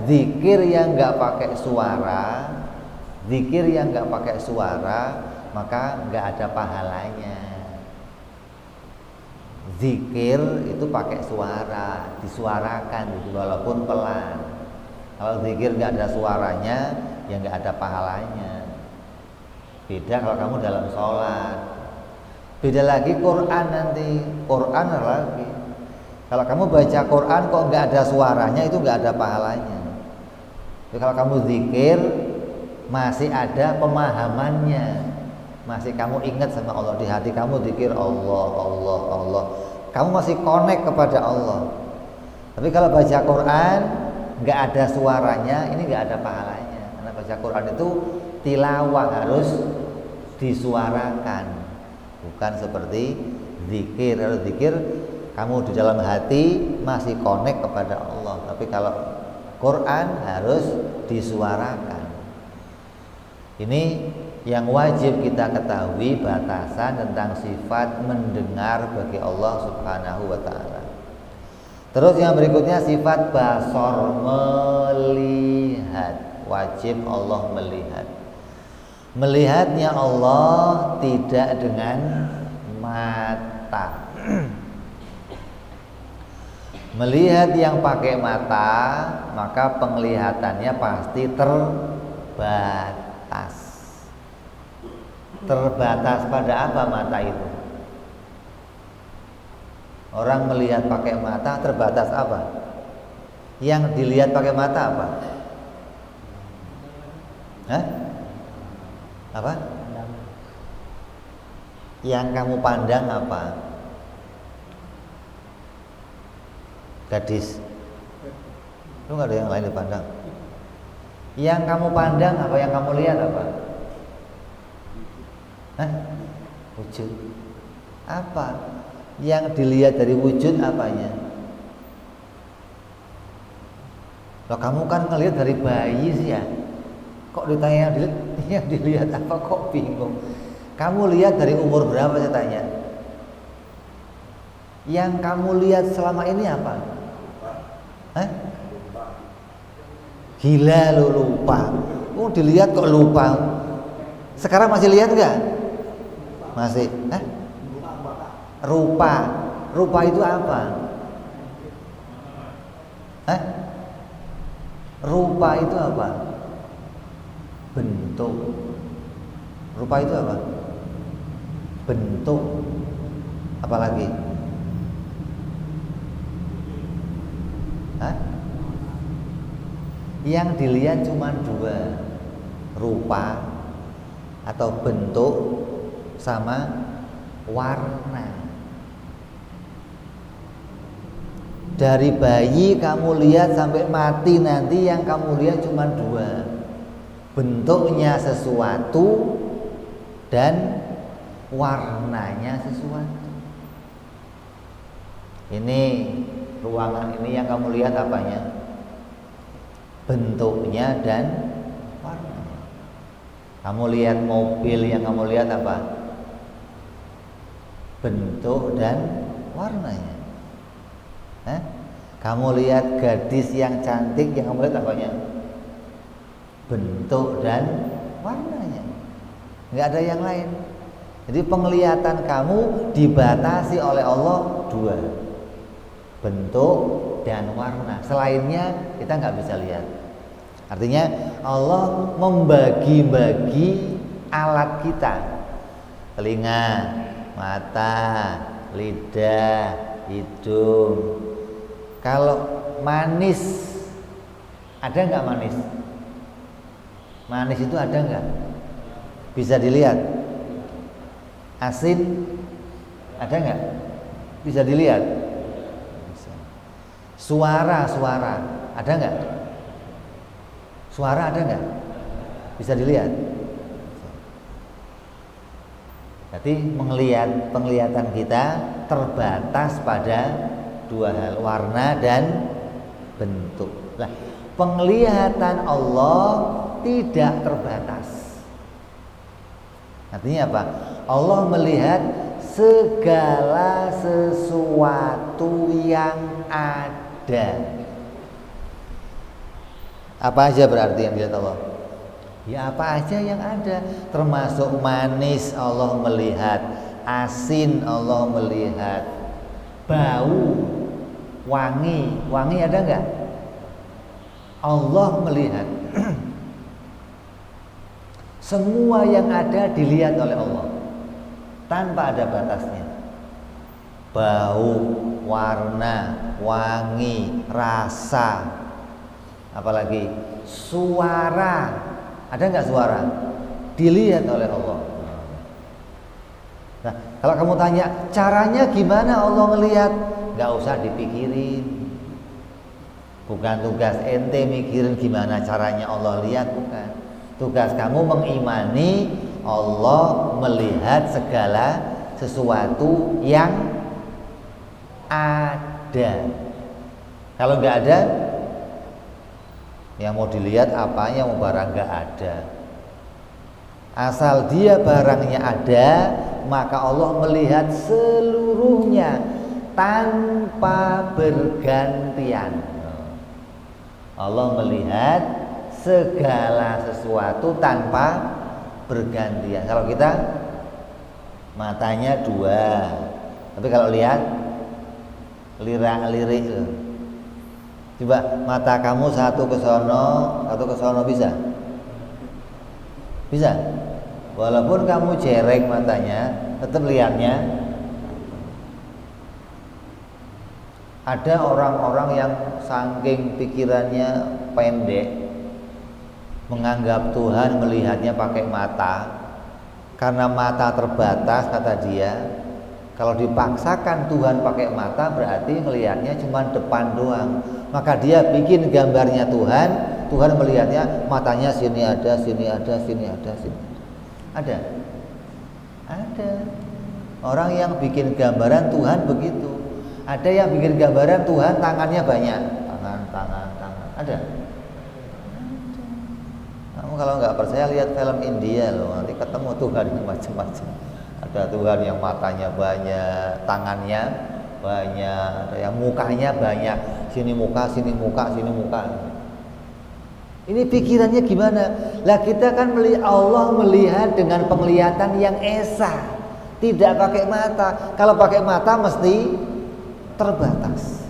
zikir yang nggak pakai suara, zikir yang nggak pakai suara, maka nggak ada pahalanya. Zikir itu pakai suara, disuarakan gitu, walaupun pelan. Kalau zikir nggak ada suaranya, ya nggak ada pahalanya. Beda kalau kamu dalam sholat. Beda lagi Quran nanti, Quran lagi. Kalau kamu baca Quran kok nggak ada suaranya, itu nggak ada pahalanya. Jadi kalau kamu zikir masih ada pemahamannya, masih kamu ingat sama Allah, di hati kamu zikir Allah, Allah, Allah, kamu masih connect kepada Allah. Tapi kalau baca Quran nggak ada suaranya, ini nggak ada pahalanya. Karena baca Quran itu tilawah, harus disuarakan, bukan seperti zikir. Kalau zikir kamu di dalam hati masih connect kepada Allah, tapi kalau Quran harus disuarakan. Ini yang wajib kita ketahui, batasan tentang sifat mendengar bagi Allah Subhanahu wa ta'ala. Terus yang berikutnya sifat basor, melihat. Wajib Allah melihat. Melihatnya Allah tidak dengan mata. Melihat yang pakai mata, maka penglihatannya pasti terbatas. Terbatas pada apa mata itu? Orang melihat pakai mata terbatas apa? Yang dilihat pakai mata apa? Hah? Apa? Yang kamu pandang apa? Gadis. Lu nggak ada yang lain dipandang? Yang kamu pandang apa? Yang kamu lihat apa? Hah? Wujud. Apa? Yang dilihat dari wujud apanya? Loh kamu kan ngelihat dari bayi sih ya. Kok ditanya yang dilihat apa, kok bingung? Kamu lihat dari umur berapa saya tanya? Yang kamu lihat selama ini apa? Hah? Gila lu, lupa. Oh dilihat kok lupa. Sekarang masih lihat nggak? Masih. Hah? rupa. Rupa itu apa? Rupa itu apa? Bentuk. Rupa itu apa? Bentuk. Apalagi? Yang dilihat cuma dua, rupa atau bentuk sama warna. Dari bayi kamu lihat sampai mati nanti yang kamu lihat cuma dua, bentuknya sesuatu dan warnanya sesuatu. Ini ruangan ini yang kamu lihat apanya? Bentuknya dan warnanya. Kamu lihat mobil yang kamu lihat apa? Bentuk dan warnanya. Kamu lihat gadis yang cantik yang kamu lihat apanya? Bentuk dan warnanya. Nggak ada yang lain. Jadi penglihatan kamu dibatasi oleh Allah dua, bentuk dan warna. Selainnya kita nggak bisa lihat. Artinya Allah membagi-bagi alat kita, telinga, mata, lidah, hidung. Kalau manis, ada nggak manis? Manis itu ada nggak? Bisa dilihat. Asin ada nggak? Bisa dilihat. Bisa. Suara ada nggak? Suara ada nggak? Bisa dilihat. Jadi penglihatan kita terbatas pada dua hal, warna dan bentuk. Nah, penglihatan Allah tidak terbatas. Artinya apa? Allah melihat segala sesuatu yang ada. Apa aja berarti yang dilihat Allah? Ya apa aja yang ada, termasuk manis Allah melihat, asin Allah melihat, bau, wangi ada nggak? Allah melihat. Semua yang ada dilihat oleh Allah tanpa ada batasnya. Bau, warna, wangi, rasa. Apalagi suara, ada nggak suara? Dilihat oleh Allah. Nah, kalau kamu tanya caranya gimana Allah ngelihat, nggak usah dipikirin. Bukan tugas ente mikirin gimana caranya Allah lihat, bukan. Tugas kamu mengimani Allah melihat segala sesuatu yang ada. Kalau nggak ada, yang mau dilihat apanya, mau barang nggak ada. Asal dia barangnya ada, maka Allah melihat seluruhnya tanpa bergantian. Allah melihat segala sesuatu tanpa bergantian. Kalau kita matanya dua, tapi kalau lihat lirik coba mata kamu satu ke sono bisa? Bisa? Walaupun kamu jereng matanya, tetap lihatnya. Ada orang-orang yang saking pikirannya pendek, menganggap Tuhan melihatnya pakai mata. Karena mata terbatas, kata dia, kalau dipaksakan Tuhan pakai mata berarti melihatnya cuma depan doang. Maka dia bikin gambarnya Tuhan melihatnya matanya sini ada, sini ada, sini ada, sini ada. Ada orang yang bikin gambaran Tuhan begitu. Ada yang bikin gambaran Tuhan tangannya banyak, tangan. Ada. Kamu kalau nggak percaya lihat film India loh, nanti ketemu Tuhan yang macam-macam. Ada Tuhan yang matanya banyak, tangannya banyak, ada yang mukanya banyak, sini muka, sini muka, sini muka. Ini pikirannya gimana? Lah kita kan Allah melihat dengan penglihatan yang esa, Tidak pakai mata. Kalau pakai mata mesti terbatas.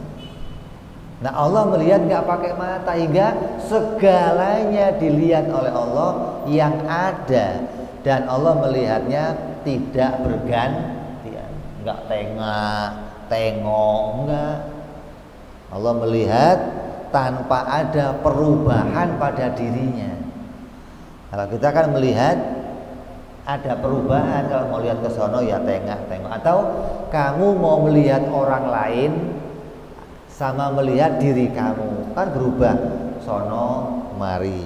Nah, Allah melihat nggak pakai mata, hingga segalanya dilihat oleh Allah yang ada, dan Allah melihatnya tidak bergantian, nggak tengok, enggak. Allah melihat tanpa ada perubahan pada dirinya. Kalau kita kan melihat ada perubahan, kalau mau lihat ke sono ya tengok. Atau kamu mau melihat orang lain sama melihat diri kamu, kan berubah, sono mari.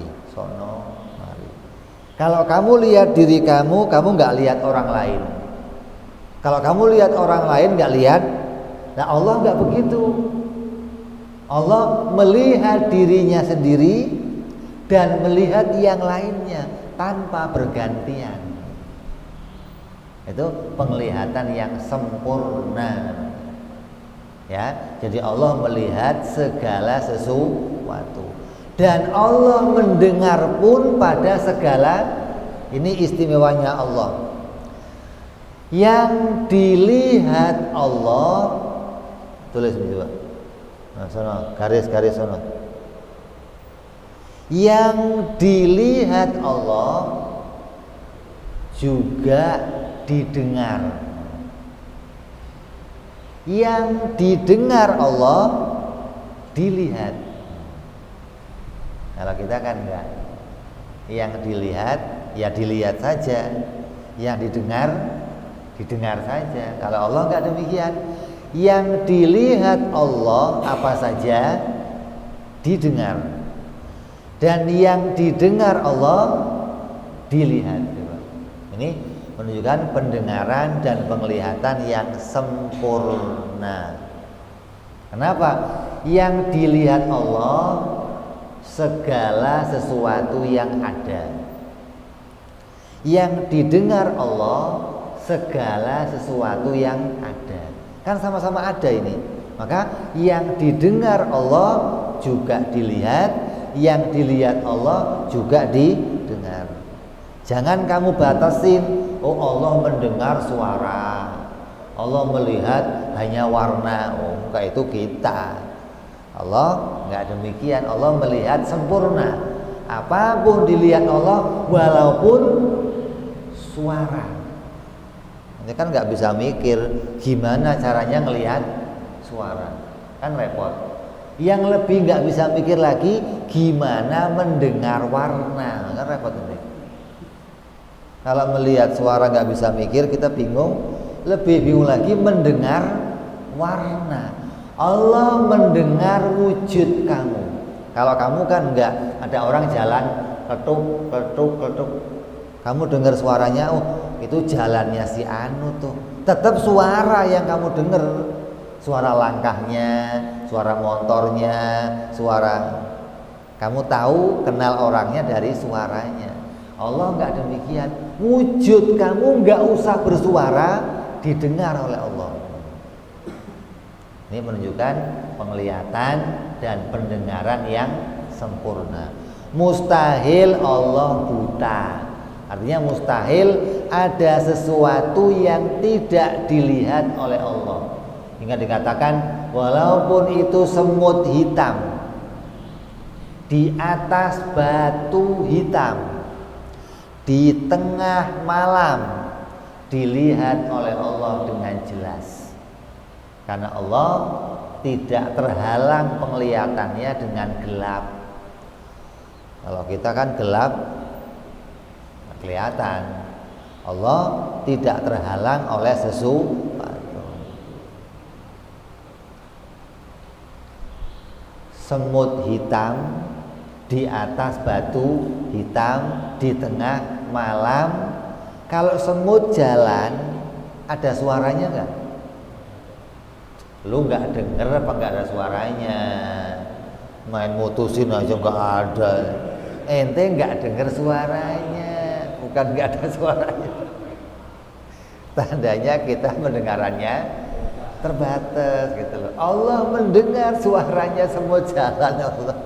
Kalau kamu lihat diri kamu nggak lihat orang lain. Kalau kamu lihat orang lain nggak lihat. Nah, Allah nggak begitu. Allah melihat dirinya sendiri dan melihat yang lainnya tanpa bergantian. Itu penglihatan yang sempurna. Ya, jadi Allah melihat segala sesuatu. Dan Allah mendengar pun pada segala. Ini istimewanya Allah. Yang dilihat Allah, tulis ini coba. Nah, sono, garis sono. Yang dilihat Allah juga didengar. Yang didengar Allah dilihat. Kalau kita kan enggak. Yang dilihat ya dilihat saja. Yang didengar saja. Kalau Allah enggak demikian. Yang dilihat Allah apa saja didengar. Dan yang didengar Allah dilihat. Ini menunjukkan pendengaran dan penglihatan yang sempurna. Kenapa? Yang dilihat Allah segala sesuatu yang ada. Yang didengar Allah segala sesuatu yang ada. Kan sama-sama ada ini. Maka yang didengar Allah juga dilihat, yang dilihat Allah juga didengar. Jangan kamu batasin, oh Allah mendengar suara, Allah melihat hanya warna. Oh, enggak, itu kita. Allah enggak demikian. Allah melihat sempurna. Apapun dilihat Allah, walaupun suara. Ini kan nggak bisa mikir gimana caranya ngelihat suara, kan repot. Yang lebih nggak bisa mikir lagi gimana mendengar warna, kan repot ini. Kalau melihat suara nggak bisa mikir, kita bingung. Lebih bingung lagi mendengar warna. Allah mendengar wujud kamu. Kalau kamu kan nggak, ada orang jalan ketuk. Kamu dengar suaranya, oh itu jalannya si Anu tuh. Tetap suara yang kamu dengar, suara langkahnya, suara motornya, suara. Kamu tahu kenal orangnya dari suaranya. Allah enggak demikian. Wujud kamu enggak usah bersuara, didengar oleh Allah. Ini menunjukkan penglihatan dan pendengaran yang sempurna. Mustahil Allah buta. Artinya mustahil ada sesuatu yang tidak dilihat oleh Allah. Hingga dikatakan walaupun itu semut hitam di atas batu hitam di tengah malam dilihat oleh Allah dengan jelas. Karena Allah tidak terhalang penglihatannya dengan gelap. Kalau kita kan gelap kelihatan. Allah tidak terhalang oleh sesuatu. Semut hitam di atas batu hitam di tengah malam. Kalau semut jalan, ada suaranya enggak? Lu enggak denger apa enggak ada suaranya? Main mutusin aja enggak ada. Ente enggak denger suaranya. Bukan nggak ada suaranya, tandanya kita mendengarannya terbatas gitu loh. Allah mendengar suaranya semua jalan Allah,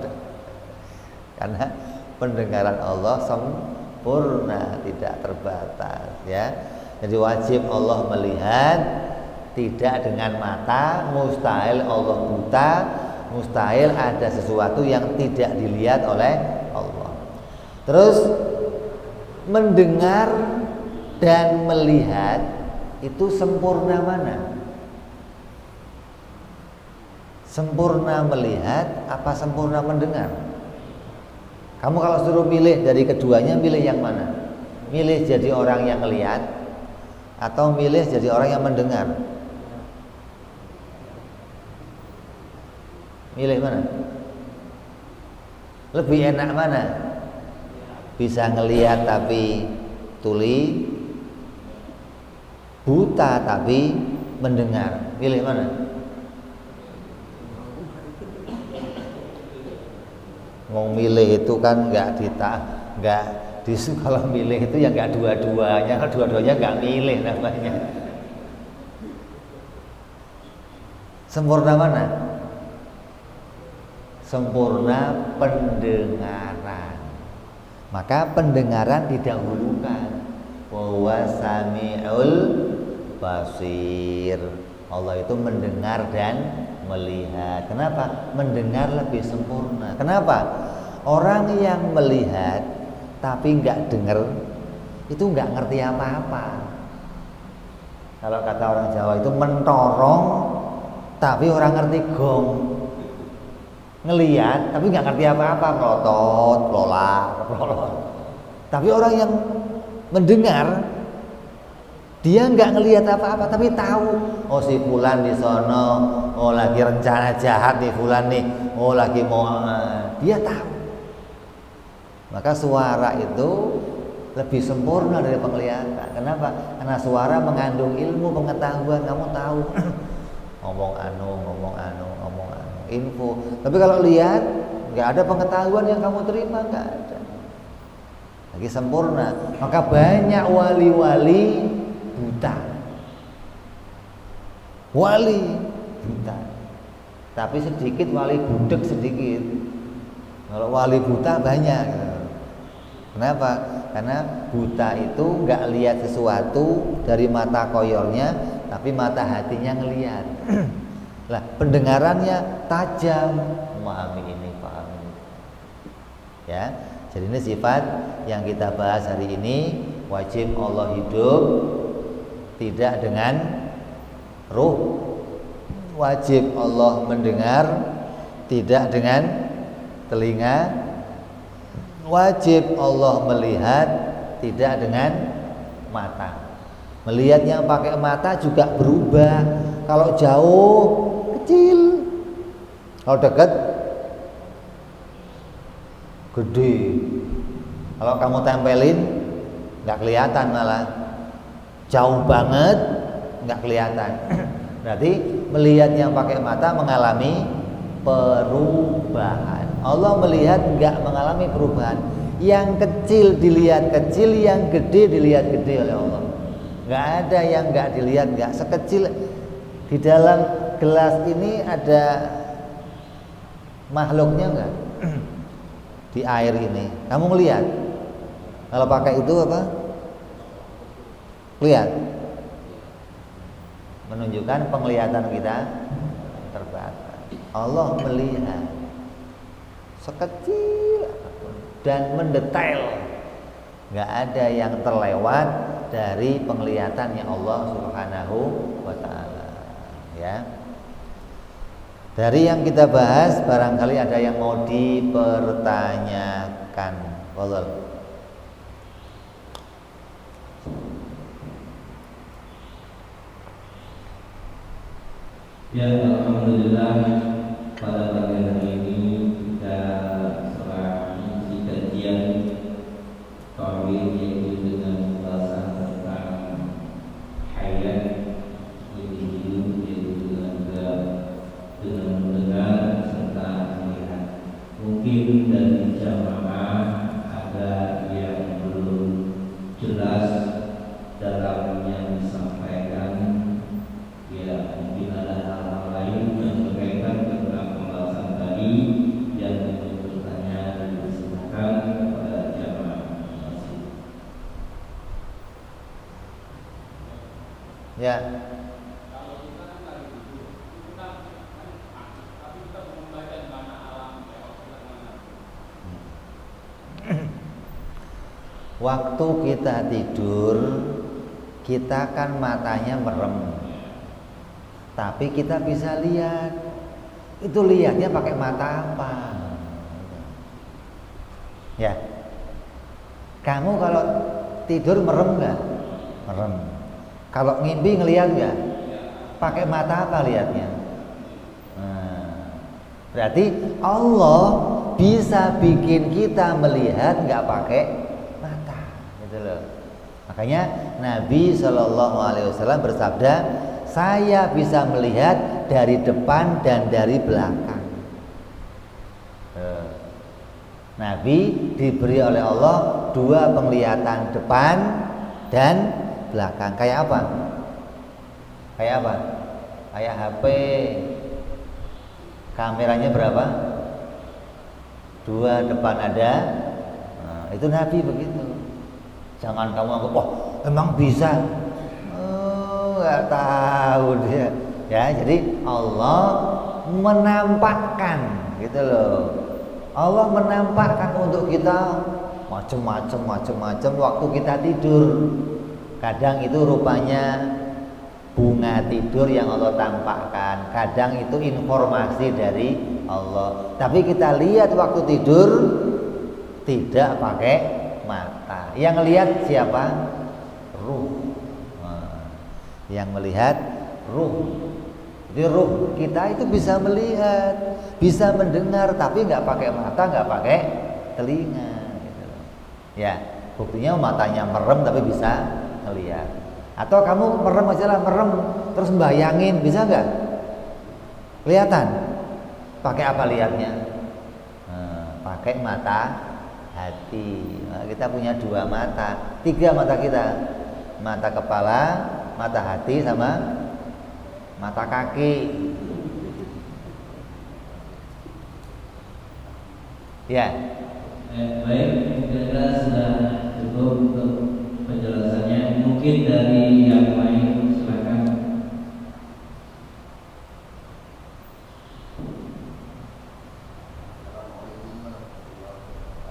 karena pendengaran Allah sempurna, tidak terbatas ya. Jadi wajib Allah melihat, tidak dengan mata, mustahil Allah buta, mustahil ada sesuatu yang tidak dilihat oleh Allah. Terus mendengar dan melihat itu sempurna mana? Sempurna melihat apa sempurna mendengar? Kamu kalau suruh milih dari keduanya, milih yang mana? Milih jadi orang yang melihat atau milih jadi orang yang mendengar? Milih mana? Lebih enak mana? Bisa ngelihat tapi tuli, buta tapi mendengar. Pilih mana? Mau milih itu kan nggak kalau milih itu ya nggak dua-duanya. Kalau dua-duanya nggak milih namanya. Sempurna mana? Sempurna pendengaran. Maka pendengaran didahulukan. Wa sami'ul basir. Allah itu mendengar dan melihat. Kenapa? Mendengar lebih sempurna. Kenapa? Orang yang melihat tapi nggak dengar itu nggak ngerti apa-apa. Kalau kata orang Jawa itu mentorong tapi orang ngerti gong. Ngelihat tapi nggak ngerti apa-apa, melotot, pelolak. Tapi orang yang mendengar dia nggak ngelihat apa-apa tapi tahu, oh si fulan di sono, oh lagi rencana jahat nih fulan nih, oh lagi mau, dia tahu. Maka suara itu lebih sempurna dari penglihatan. Kenapa? Karena suara mengandung ilmu pengetahuan, kamu tahu ngomong anu, info. Tapi kalau lihat nggak ada pengetahuan yang kamu terima, nggak ada. Lagi sempurna. Maka banyak wali-wali buta, wali buta, tapi sedikit wali budek sedikit. Kalau wali buta banyak. Kenapa? Karena buta itu nggak lihat sesuatu dari mata koyornya, tapi mata hatinya ngelihat. Lah pendengarannya tajam, memahami ini, pahami ini. Ya, jadi ini sifat yang kita bahas hari ini. Wajib Allah hidup tidak dengan ruh. Wajib Allah mendengar tidak dengan telinga. Wajib Allah melihat tidak dengan mata. Melihatnya pakai mata juga berubah. Kalau jauh kecil, kalau dekat gede. Kalau kamu tempelin nggak kelihatan, malah jauh banget nggak kelihatan. Berarti melihat yang pakai mata mengalami perubahan. Allah melihat nggak mengalami perubahan. Yang kecil dilihat kecil, yang gede dilihat gede oleh Allah. Nggak ada yang nggak dilihat, nggak sekecil. Di dalam gelas ini ada makhluknya nggak? Di air ini, kamu ngelihat? Kalau pakai itu apa? Lihat. Menunjukkan penglihatan kita terbatas. Allah melihat sekecil apapun dan mendetail. Nggak ada yang terlewat dari penglihatannya Allah Subhanahu wa ta'ala. Ya. Dari yang kita bahas barangkali ada yang mau dipertanyakan. Wallah. Ya, alhamdulillah pada pagi hari ini kita telah mengisi kajian tauhid yaitu dengan pembahasan tentang hayat individu, yaitu dengan mendengar serta melihat. Mungkin dari jamaah ada yang belum jelas dalam yang disampaikan, ya mungkin ada hal-hal lain yang berkaitan dengan pembahasan tadi yang ingin bertanya dan diserahkan kepada jamaah masjid. Ya. Waktu kita tidur, kita kan matanya merem, tapi kita bisa lihat. Itu lihatnya pakai mata apa? Ya. Kamu kalau tidur merem nggak? Merem. Kalau ngimpi ngelihat nggak? Pakai mata apa lihatnya? Berarti Allah bisa bikin kita melihat nggak pakai mata, gitu loh. Makanya Nabi Shallallahu Alaihi Wasallam bersabda, saya bisa melihat dari depan dan dari belakang. Nabi diberi oleh Allah dua penglihatan, depan dan belakang. Kayak apa? Kayak apa? Kayak HP. Kameranya berapa? Dua, depan ada. Nah, itu Nabi begitu. Jangan kamu anggap, wah emang bisa. Nggak tahu dia. Ya, jadi Allah menampakkan, gitu loh. Allah menampakkan untuk kita macam-macam waktu kita tidur. Kadang itu rupanya bunga tidur yang Allah tampakkan, kadang itu informasi dari Allah. Tapi kita lihat waktu tidur tidak pakai mata. Yang lihat siapa? Ruh. Yang melihat ruh. Jadi ruh kita itu bisa melihat, bisa mendengar, tapi nggak pakai mata, nggak pakai telinga. Gitu. Ya, buktinya matanya merem tapi bisa melihat. Atau kamu merem aja lah, merem terus bayangin, bisa nggak? Kelihatan? Pakai apa lihatnya? Pakai mata hati. Nah, kita punya dua mata, tiga mata kita, mata kepala, mata hati, sama mata kaki. Ya. Baik, kira-kira sudah cukup untuk penjelasannya. Mungkin dari yang lain silakan.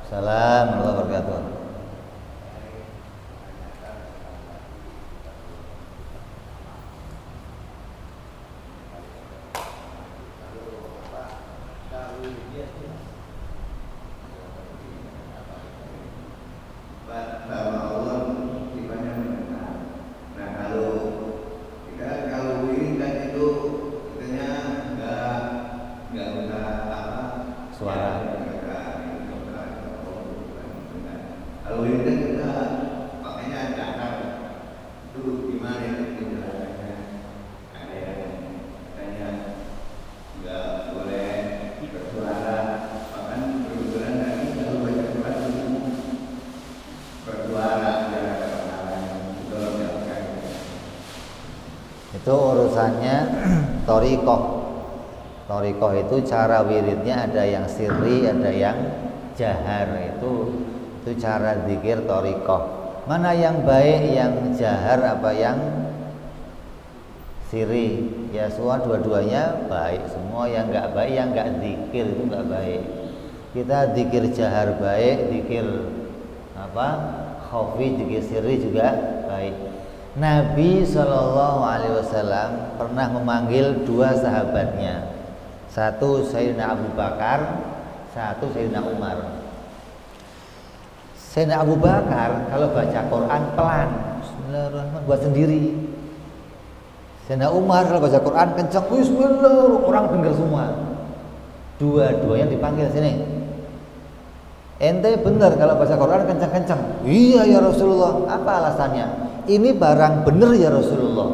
Assalamualaikum warahmatullahi wabarakatuh. Itu urusannya thariqah. Thariqah itu cara wiridnya ada yang sirri, ada yang jahar. Itu cara zikir thariqah. Mana yang baik, yang jahar apa yang sirri? Ya semua dua-duanya baik. Semua yang enggak baik, yang enggak zikir itu enggak baik. Kita zikir jahar baik, zikir khafi, zikir sirri juga baik. Nabi SAW pernah memanggil dua sahabatnya, satu Sayyidina Abu Bakar, satu Sayyidina Umar. Sayyidina Abu Bakar kalau baca Quran pelan, Bismillahirrahmanirrahim, buat sendiri. Sayyidina Umar kalau baca Quran kencang, Bismillah, orang dengar semua. Dua-duanya dipanggil sini. Ente benar kalau baca Quran kencang-kencang. Iya ya Rasulullah. Apa alasannya? Ini barang benar ya Rasulullah.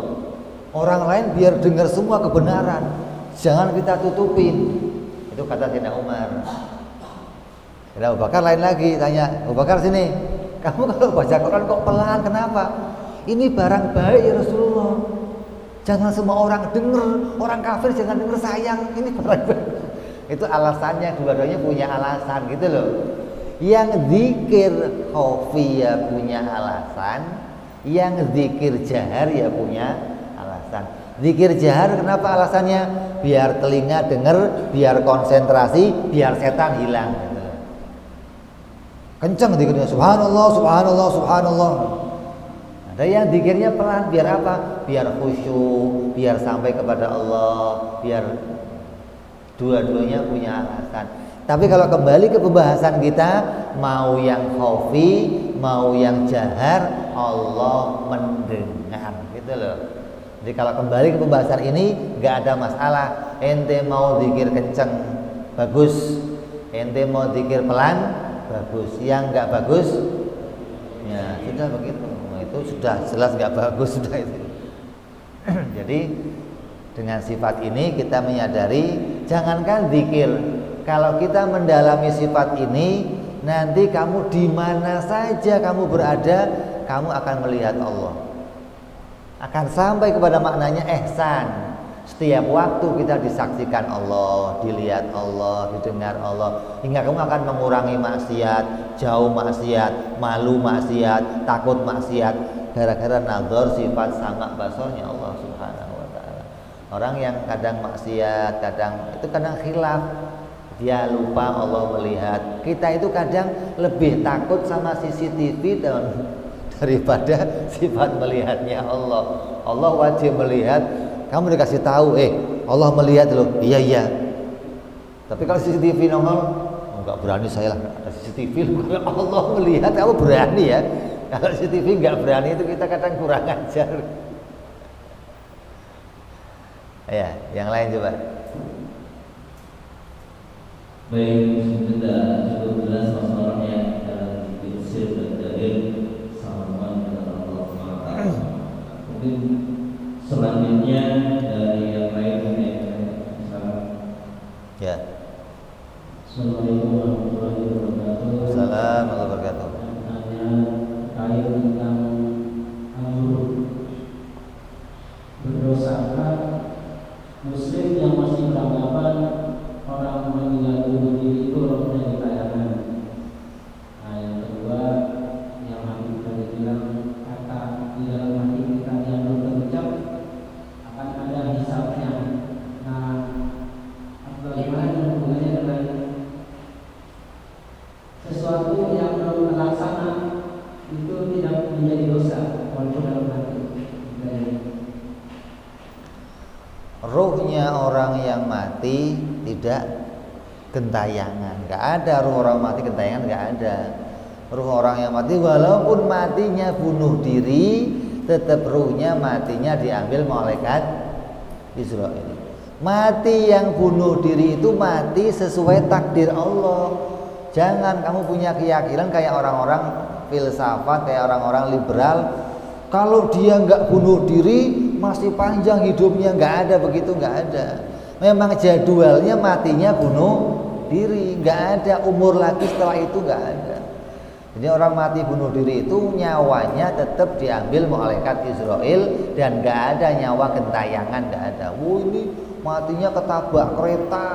Orang lain biar dengar semua kebenaran, jangan kita tutupin. Itu kata Sayyidina Umar. Sayyidina Abu Bakar lain lagi, tanya, Abu Bakar sini, kamu kalau baca Quran kok pelan, kenapa? Ini barang baik ya Rasulullah. Jangan semua orang dengar, orang kafir jangan dengar, sayang. Ini barang baik. Itu alasannya, dua-duanya punya alasan gitu loh. Yang zikir khafi ya punya alasan, yang zikir jahar ya punya alasan. Zikir jahar kenapa alasannya? Biar telinga dengar, biar konsentrasi, biar setan hilang gitu. Kenceng zikirnya, subhanallah, subhanallah, subhanallah. Ada yang zikirnya pelan, biar apa? Biar khusyuk, biar sampai kepada Allah, biar dua-duanya punya alasan. Tapi kalau kembali ke pembahasan kita, mau yang khafi, mau yang jahar, Allah mendengar, gitu loh. Jadi kalau kembali ke pembahasan ini, nggak ada masalah. Ente mau zikir kenceng, bagus. Ente mau zikir pelan, bagus. Yang nggak bagus, ya sudah begitu. Itu sudah jelas nggak bagus sudah itu. Jadi dengan sifat ini kita menyadari, jangankan zikir, kalau kita mendalami sifat ini, nanti kamu di mana saja kamu berada, kamu akan melihat Allah. Akan sampai kepada maknanya ihsan. Setiap waktu kita disaksikan Allah, dilihat Allah, didengar Allah, hingga kamu akan mengurangi maksiat, jauh maksiat, malu maksiat, takut maksiat, gara-gara nazar sifat sama basarnya Allah Subhanahu wa taala. Orang yang kadang maksiat, kadang khilaf, dia lupa Allah melihat. Kita itu kadang lebih takut sama CCTV daripada sifat melihatnya Allah. Allah wajib melihat. Kamu dikasih tahu, Allah melihat loh. Iya. Tapi kalau CCTV nongol, enggak berani saya lah. Ada CCTV, Allah melihat, kamu berani ya. Kalau CCTV enggak berani itu kita kadang kurang ajar. Ya, yang lain coba. Baik, sudah cukup jelas masalahnya dalam tafsir dan dalil sama dengan Allah SWT. Mungkin selanjutnya dari yang lain ya. Assalamualaikum warahmatullahi wabarakatuh. Assalamualaikum warahmatullahi wabarakatuh. Tanya terkait tentang anggur. Berdosakah Muslim yang masih beranggapan orang meninggal bunuh diri itu rohnya di kayangan? Nah, yang kedua, yang Habib tadi bilang kata di dalam hati kita yang belum terucap akan ada hisabnya. Nah, bagaimana hubungannya dengan sesuatu yang belum terlaksana itu tidak menjadi dosa walaupun dalam hati? Ruhnya orang yang mati tidak gentayangan, nggak ada ruh orang mati gentayangan, nggak ada. Ruh orang yang mati walaupun matinya bunuh diri, tetap ruhnya matinya diambil malaikat Israil. Mati yang bunuh diri itu mati sesuai takdir Allah. Jangan kamu punya keyakinan kayak orang-orang filsafat, kayak orang-orang liberal. Kalau dia nggak bunuh diri masih panjang hidupnya, nggak ada begitu, nggak ada. Memang jadwalnya matinya bunuh diri, nggak ada umur lagi setelah itu, nggak ada. Jadi orang mati bunuh diri itu nyawanya tetap diambil malaikat Israil dan nggak ada nyawa gentayangan, nggak ada. Ini matinya ketabrak kereta,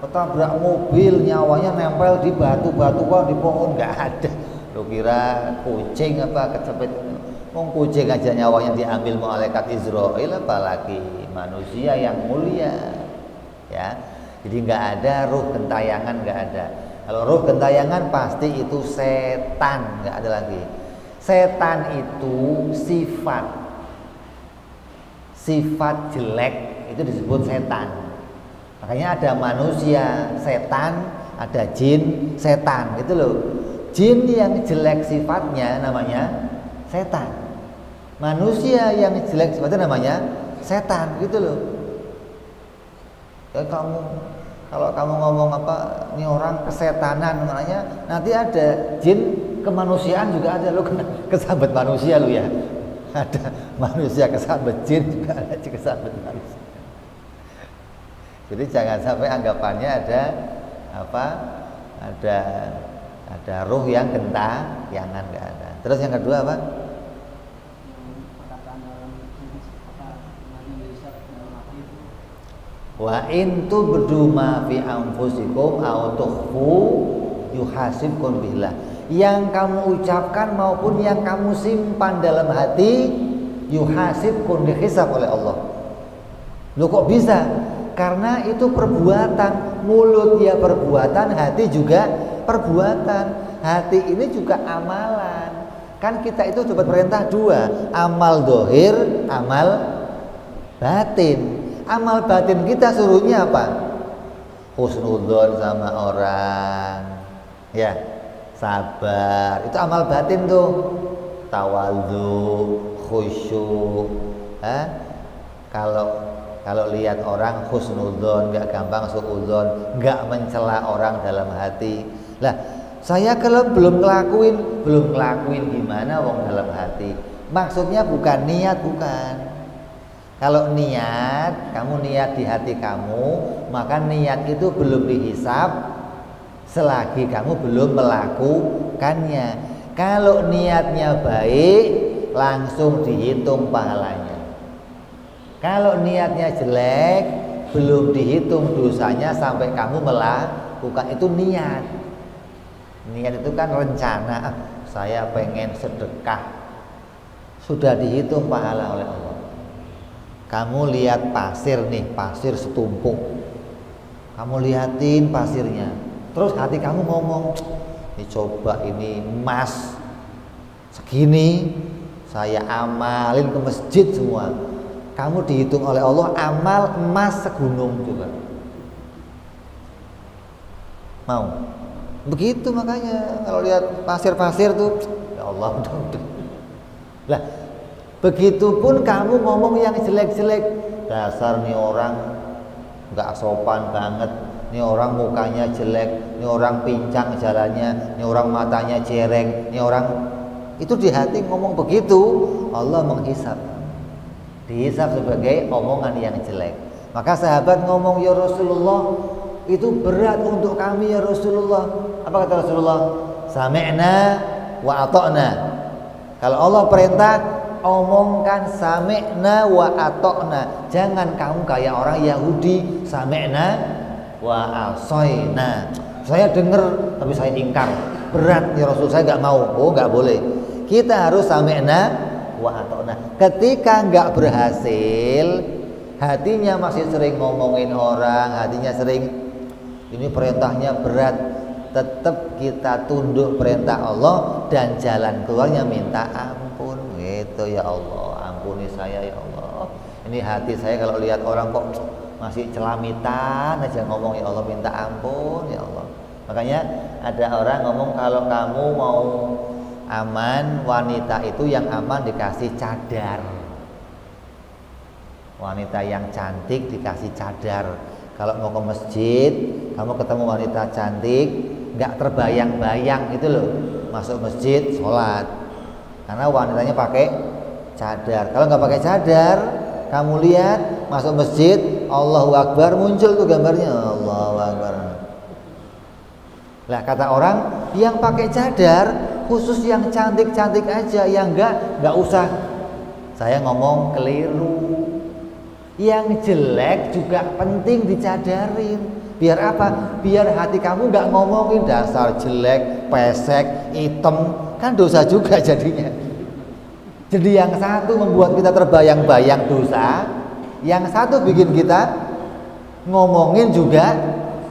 ketabrak mobil, nyawanya nempel di batu-batu kok, di pohon, nggak ada. Lo kira kucing apa kecepet? Kucing aja nyawanya diambil malaikat Israil, apalagi manusia yang mulia, ya. Jadi nggak ada ruh gentayangan, nggak ada. Kalau ruh gentayangan pasti itu setan, nggak ada lagi. Setan itu sifat jelek itu disebut setan. Makanya ada manusia setan, ada jin setan, gitu loh. Jin yang jelek sifatnya namanya setan. Manusia yang jelek sifatnya namanya setan, gitu loh. Ya kalau kamu ngomong apa, ini orang kesetanan, maknanya nanti ada jin kemanusiaan juga ada lo, kesambet manusia lo ya. Ada manusia kesambet jin, juga ada kesambet manusia. Jadi jangan sampai anggapannya ada apa? Ada ruh yang gentayangan, nggak ada. Terus yang kedua apa? Wa in tubdu ma fi anfusikum aw tukhfu yuhasibkum billah. Yang kamu ucapkan maupun yang kamu simpan dalam hati yuhasibkum, dihisab oleh Allah. Loh kok bisa? Karena itu perbuatan. Mulut ya perbuatan, hati juga perbuatan. Hati ini juga amalan. Kan kita itu dapat perintah dua, amal dohir, amal batin. Amal batin kita suruhnya apa? Husnudzon sama orang, ya, sabar. Itu amal batin tuh. Tawadhu, khusyuk. Kalau lihat orang husnudzon, nggak gampang suudzon, nggak mencela orang dalam hati. Lah, saya kalau belum ngelakuin gimana wong dalam hati? Maksudnya bukan niat, bukan. Kalau niat, kamu niat di hati kamu, maka niat itu belum dihisab selagi kamu belum melakukannya. Kalau niatnya baik, langsung dihitung pahalanya. Kalau niatnya jelek, belum dihitung dosanya sampai kamu melakukan. Itu niat. Niat itu kan rencana, saya pengen sedekah, sudah dihitung pahala oleh Allah. Kamu lihat pasir nih, pasir setumpuk, kamu liatin pasirnya, terus hati kamu ngomong, ini coba ini emas segini, saya amalin ke masjid semua. Kamu dihitung oleh Allah amal emas segunung juga. Mau? Begitu makanya kalau lihat pasir-pasir tuh, ya Allah, lah begitupun kamu ngomong yang jelek-jelek, dasar nih orang nggak sopan banget, nih orang mukanya jelek, nih orang pincang jalannya, nih orang matanya jereng, nih orang, itu di hati ngomong begitu, Allah menghisab, dihisab sebagai omongan yang jelek. Maka sahabat ngomong, ya Rasulullah, itu berat untuk kami ya Rasulullah. Apa kata Rasulullah? Sami'na wa ata'na. Kalau Allah perintah, omongkan sami'na wa ata'na. Jangan kamu kayak orang Yahudi, sami'na wa asoyna. Saya dengar tapi saya ingkar. Berat ya Rasul, saya nggak mau. Oh, nggak boleh. Kita harus sami'na wa ata'na. Ketika nggak berhasil, hatinya masih sering ngomongin orang, hatinya sering, ini perintahnya berat, tetap kita tunduk perintah Allah dan jalan keluarnya minta ampun. Gitu, ya Allah, ampuni saya ya Allah. Ini hati saya kalau lihat orang kok masih celamitan aja ngomong, ya Allah minta ampun ya Allah. Makanya ada orang ngomong, kalau kamu mau aman, wanita itu yang aman dikasih cadar. Wanita yang cantik dikasih cadar. Kalau mau ke masjid, kamu ketemu wanita cantik, nggak terbayang-bayang itu loh, masuk masjid sholat, karena wanitanya pakai cadar. Kalau nggak pakai cadar, kamu lihat masuk masjid, Allahu Akbar, muncul tuh gambarnya, Allahu Akbar. Lah kata orang, yang pakai cadar khusus yang cantik-cantik aja, yang nggak usah. Saya ngomong keliru. Yang jelek juga penting dicadarin. Biar apa? Biar hati kamu nggak ngomongin dasar jelek, pesek, hitam, kan dosa juga jadinya. Jadi yang satu membuat kita terbayang-bayang dosa, yang satu bikin kita ngomongin juga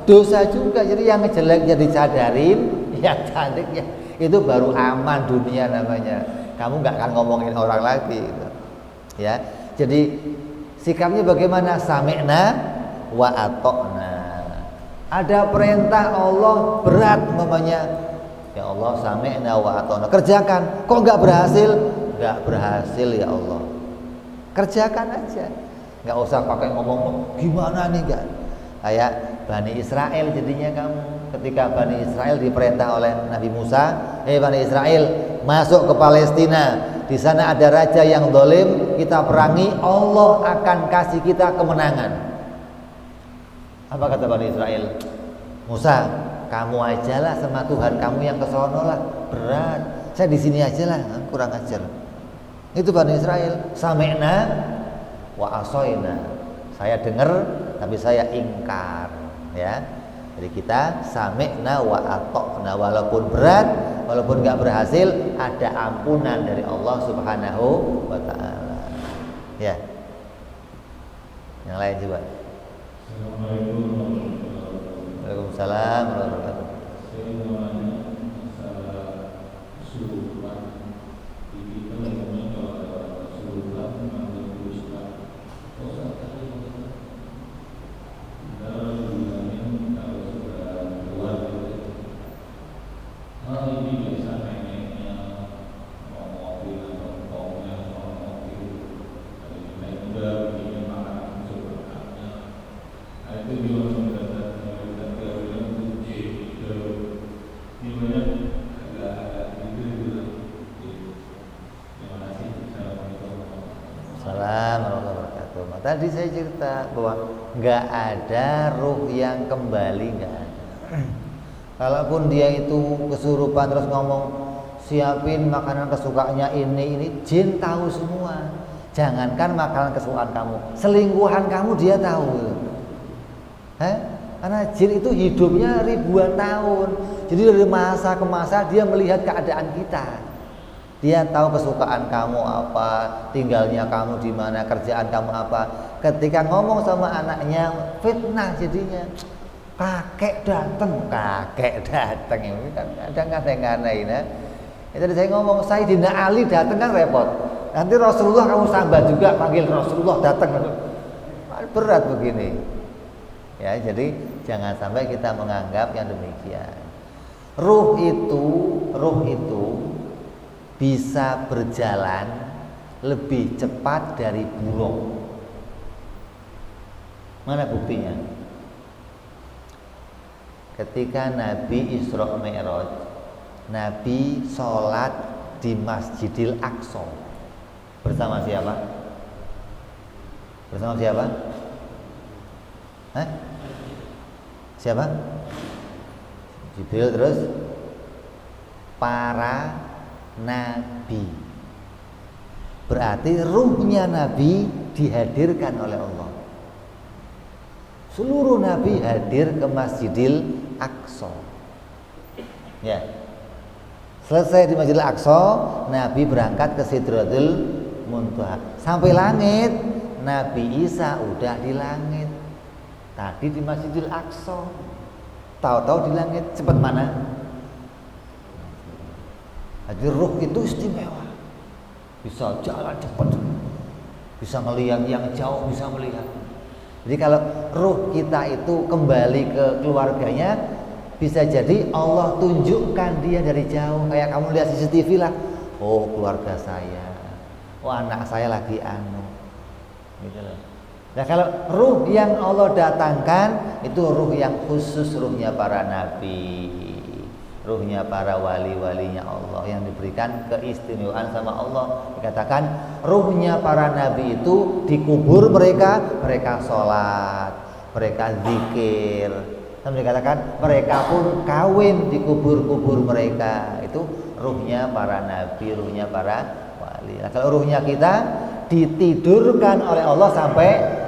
dosa juga. Jadi yang jelek jadi cadarin, yang cantik ya itu baru aman dunia namanya. Kamu nggak akan ngomongin orang lagi, gitu. Ya. Jadi sikapnya bagaimana? Sami'na wa ata'na. Ada perintah Allah berat namanya. Ya Allah, sami'na wa ata'na. Kerjakan. Kok nggak berhasil? Nggak berhasil ya Allah. Kerjakan aja. Nggak usah pakai ngomong gimana nih, enggak. Kayak Bani Israel jadinya kamu. Ketika Bani Israel diperintah oleh Nabi Musa, Bani Israel, masuk ke Palestina. Di sana ada raja yang zalim, kita perangi, Allah akan kasih kita kemenangan. Apa kata Bani Israel? Musa, kamu ajalah sama Tuhan kamu yang kesono lah, berat. Saya di sini aja lah, kurang ajar. Itu Bani Israel. Sami'na wa asoyna. Saya dengar, tapi saya ingkar. Ya, jadi kita sami'na wa ata'na, walaupun berat, walaupun nggak berhasil, ada ampunan dari Allah Subhanahu wa Ta'ala. Ya. Yang lain coba. Assalamualaikum warahmatullahi wabarakatuh. Waalaikumsalam warahmatullahi wabarakatuh. Saya mau nanya masalah kesurupan. Di kita umumnya kalau ada kesurupan manggil ustaz. Ustaz tadi dalam bilangin kalau sudah keluar gitu. Ini biasa neneknya mau mobil atau tongnya mau mobil. Kalau naik udah begini makanan kesurupannya. Itu juga sebenarnya Assalamualaikum warahmatullahi wabarakatuh. Tadi saya cerita bahwa nggak ada ruh yang kembali, nggak ada. Kalaupun dia itu kesurupan terus ngomong siapin makanan kesukaannya ini, jin tahu semua. Jangankan makanan kesukaan kamu, selingkuhan kamu dia tahu. Karena jin itu hidupnya ribuan tahun. Jadi dari masa ke masa dia melihat keadaan kita. Dia tahu kesukaan kamu apa, tinggalnya kamu di mana, kerjaan kamu apa. Ketika ngomong sama anaknya, fitnah jadinya. Kakek datang ini kan kadang-kadang ya. Itu saya ngomong Sayyidina Ali datang kan repot. Nanti Rasulullah kamu sambat juga panggil Rasulullah datang. Berat begini. Ya, jadi jangan sampai kita menganggap yang demikian. Ruh itu bisa berjalan lebih cepat dari burung. Mana buktinya? Ketika Nabi Isra Mi'raj, Nabi sholat di Masjidil Aqsa bersama siapa? Bersama siapa? Siapa? Jibril, terus para nabi. Berarti ruhnya Nabi dihadirkan oleh Allah. Seluruh nabi hadir ke Masjidil Aqsa. Ya. Selesai di Masjidil Aqsa, Nabi berangkat ke Sidratul Muntaha. Sampai langit, Nabi Isa udah di langit. Tadi di Masjidil Aqsa. Tahu-tahu di langit, cepat mana? Jadi ruh itu istimewa. Bisa jalan cepat. Bisa melihat yang jauh, bisa melihat. Jadi kalau ruh kita itu kembali ke keluarganya, bisa jadi Allah tunjukkan dia dari jauh. Kayak kamu lihat CCTV lah. Oh, keluarga saya. Oh, anak saya lagi gitu loh. Nah, kalau ruh yang Allah datangkan itu ruh yang khusus, ruhnya para nabi, ruhnya para wali-walinya Allah yang diberikan keistimewaan sama Allah. Dikatakan ruhnya para nabi itu dikubur mereka sholat, mereka zikir. Dan dikatakan mereka pun kawin di kubur-kubur mereka. Itu ruhnya para nabi, ruhnya para wali. Nah, kalau ruhnya kita ditidurkan oleh Allah sampai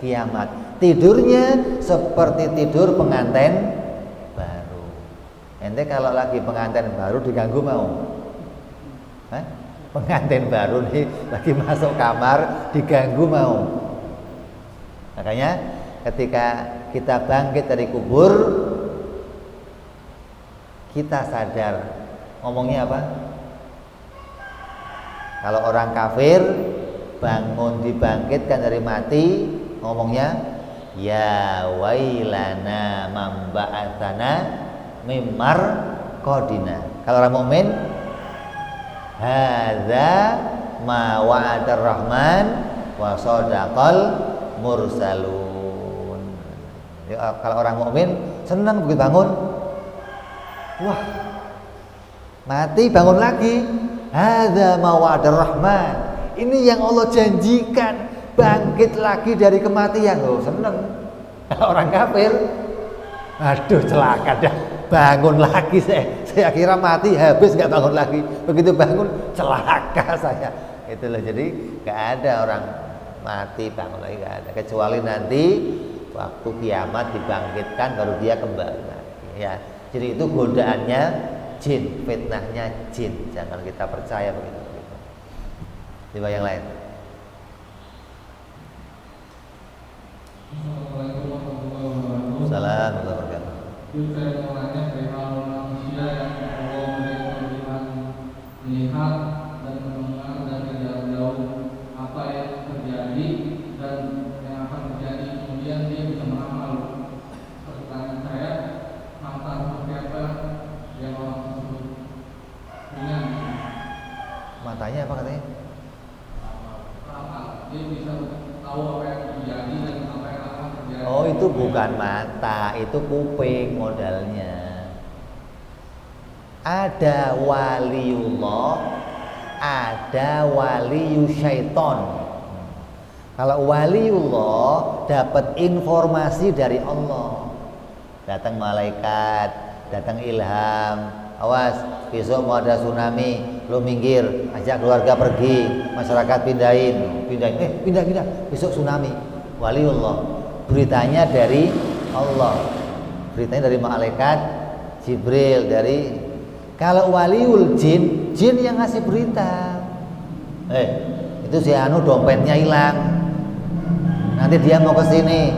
kiamat. Tidurnya seperti tidur pengantin baru. Ente kalau lagi pengantin baru diganggu mau? Pengantin baru nih lagi masuk kamar diganggu mau? Makanya ketika kita bangkit dari kubur, kita sadar ngomongnya apa? Kalau orang kafir bangun dibangkitkan dari mati, ngomongnya ya wailana mamba'atsana mimar qadina. Kalau orang mukmin hadza ma wa'adar rahman wa shadaqal mursalun. Kalau orang mukmin senang begitu bangun, wah mati bangun lagi, hadza ma wa'adar rahman. Ini yang Allah janjikan, bangkit lagi dari kematian. Oh, seneng. Orang kafir, aduh celaka dah, bangun lagi saya kira mati habis nggak bangun lagi. Begitu bangun celaka saya. Itu loh, jadi nggak ada orang mati bangun lagi, nggak ada, kecuali nanti waktu kiamat dibangkitkan baru dia kembali lagi. Ya, jadi itu godaannya jin, fitnahnya jin. Jangan kita percaya begitu. Coba yang lain. Assalamualaikum warahmatullahi wabarakatuh. Salam warahmatullahi wabarakatuh. Saya mau nanya perihal manusia yang Allah beri kelebihan melihat dan mendengar dari jarak jauh apa yang terjadi dan yang akan terjadi, kemudian dia bisa meramal. Pertanyaan saya, mata seperti apa yang orang tersebut punya? Matanya apa katanya? Ramal, dia bisa tahu apa yang terjadi dan apa yang akan terjadi. Oh, itu bukan mata, itu kuping modalnya. Ada waliullah, ada waliyu syaiton. Kalau waliullah dapat informasi dari Allah, datang malaikat, datang ilham, awas besok mau ada tsunami, lo minggir, ajak keluarga pergi, masyarakat pindah, besok tsunami. Waliullah, beritanya dari Allah, beritanya dari malaikat Jibril. Kalau waliul jin yang ngasih berita, itu si anu dompetnya hilang, nanti dia mau ke sini,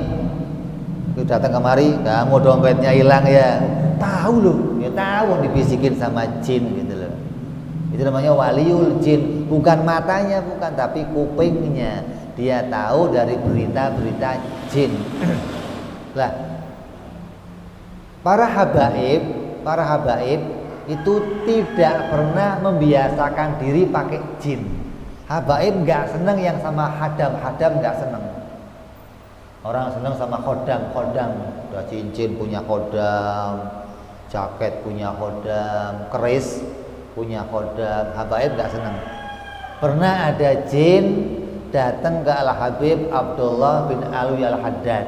datang kemari, kamu dompetnya hilang ya, tahu loh, ya tahu, dibisikin sama jin gitu loh. Itu namanya waliul jin, bukan matanya, bukan, tapi kupingnya, dia tahu dari berita-berita jin. Lah, para habaib itu tidak pernah membiasakan diri pakai jin. Habaib nggak seneng yang sama hadam nggak seneng. Orang seneng sama khodam, udah cincin punya khodam, jaket punya khodam, keris punya khodam. Habaib nggak seneng. Pernah ada jin datang ke Al-Habib Abdullah bin Alwi Al-Haddad,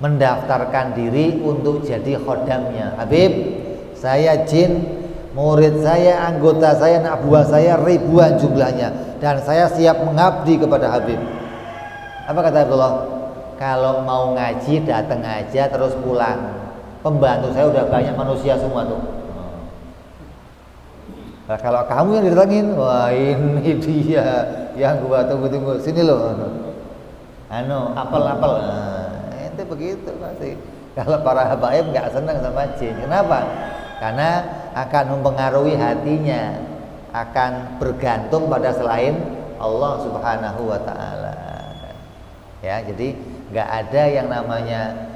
mendaftarkan diri untuk jadi khodamnya. Habib, saya jin, murid saya, anggota saya, anak buah saya ribuan jumlahnya, dan saya siap mengabdi kepada Habib. Apa kata Abdullah? Kalau mau ngaji datang aja terus pulang. Pembantu saya udah banyak manusia semua tuh. Nah, kalau kamu yang didatengin, wah ini dia yang gua tunggu-tunggu. Sini loh. Apel. Itu begitu pasti. Kalau para habaib nggak senang sama jin. Kenapa? Karena akan mempengaruhi hatinya, akan bergantung pada selain Allah Subhanahu wa ta'ala. Ya, jadi nggak ada yang namanya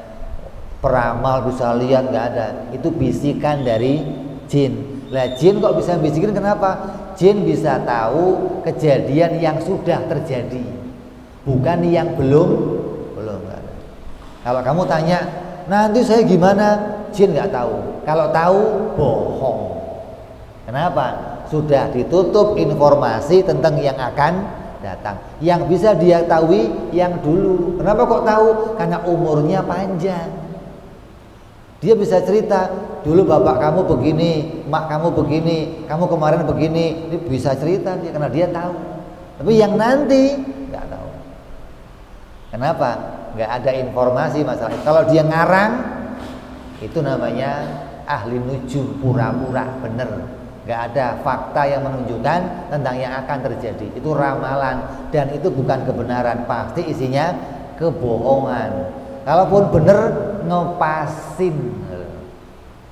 peramal bisa lihat, nggak ada. Itu bisikan dari jin. Lah, jin kok bisa bisikin? Kenapa? Jin bisa tahu kejadian yang sudah terjadi, bukan yang belum ada. Kalau kamu tanya, nanti saya gimana? Jin nggak tahu. Kalau tahu, bohong. Kenapa? Sudah ditutup informasi tentang yang akan datang. Yang bisa dia tahu yang dulu. Kenapa kok tahu? Karena umurnya panjang. Dia bisa cerita, dulu bapak kamu begini, mak kamu begini, kamu kemarin begini. Dia bisa cerita dia, karena dia tahu. Tapi yang nanti nggak tahu. Kenapa? Nggak ada informasi masalah itu. Kalau dia ngarang, itu namanya ahli nujum, pura-pura bener. Nggak ada fakta yang menunjukkan tentang yang akan terjadi. Itu ramalan, dan itu bukan kebenaran, pasti isinya kebohongan. Kalaupun bener, ngepasin.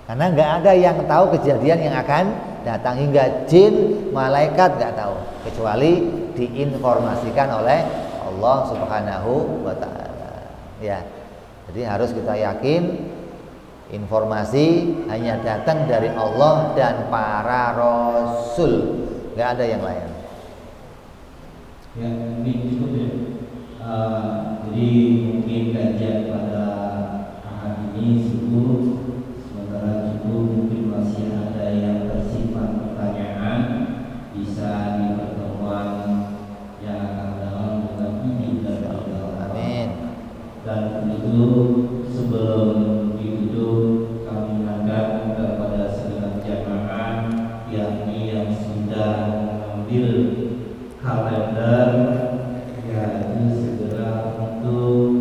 Karena nggak ada yang tahu kejadian yang akan datang, hingga jin, malaikat nggak tahu, kecuali diinformasikan oleh Allah Subhanahu wa ta'ala. Ya, jadi harus kita yakin informasi hanya datang dari Allah dan para rasul, nggak ada yang lain. Ya, ini cukup ya. Jadi mungkin kajian pada ahad ini cukup, sementara cukup, mungkin masih ada yang tersimpan pertanyaan, bisa di pertemuan yang akan datang dengan izin dari Allah. Amin. Dan itu sebelum ditutup, kami mengangkat kepada segenap jamaah yang sudah mengambil kalender, yaitu segera untuk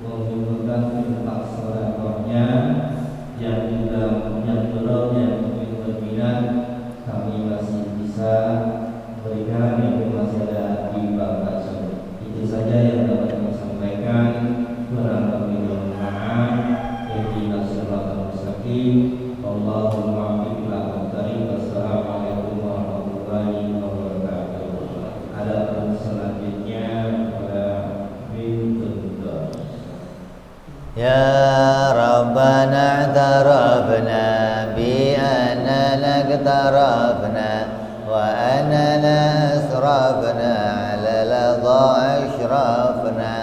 menghubungkan يا ربنا اعترفنا بأننا اقترفنا وأننا أسرفنا على لظى أشرفنا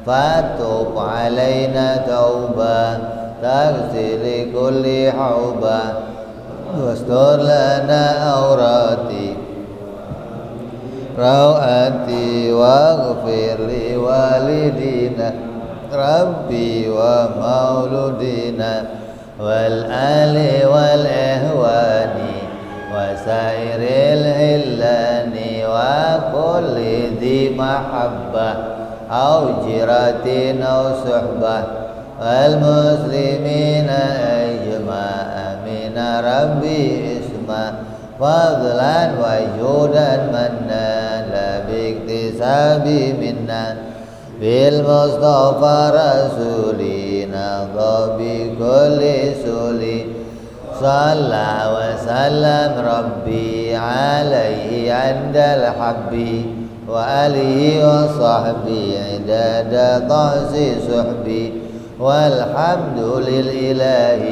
فتوب علينا توبة تغسل كل حوبة واستر لنا أوراتي رواتي واغفر لوالدينا ربي ومولودينا والآل والإهوان وسائر الهلان وكل ذي محبة أو جيرة أو صحبة والمسلمين أجمع آمين ربي اسمع فضلا وجودا منا لا باكتساب منا بالمصطفى رسولنا بكل سولي صلى وسلم ربي عليه عند الحب وآله وصحبه عداد طعس صحبي والحمد للإله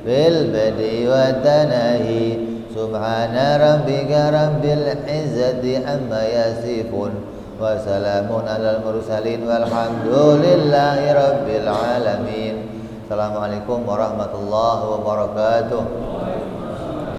بالبدء والتناهي سبحان ربك رب العزة عما يصفون وسلام على المرسلين والحمد لله رب العالمين. Assalamualaikum warahmatullahi wabarakatuh.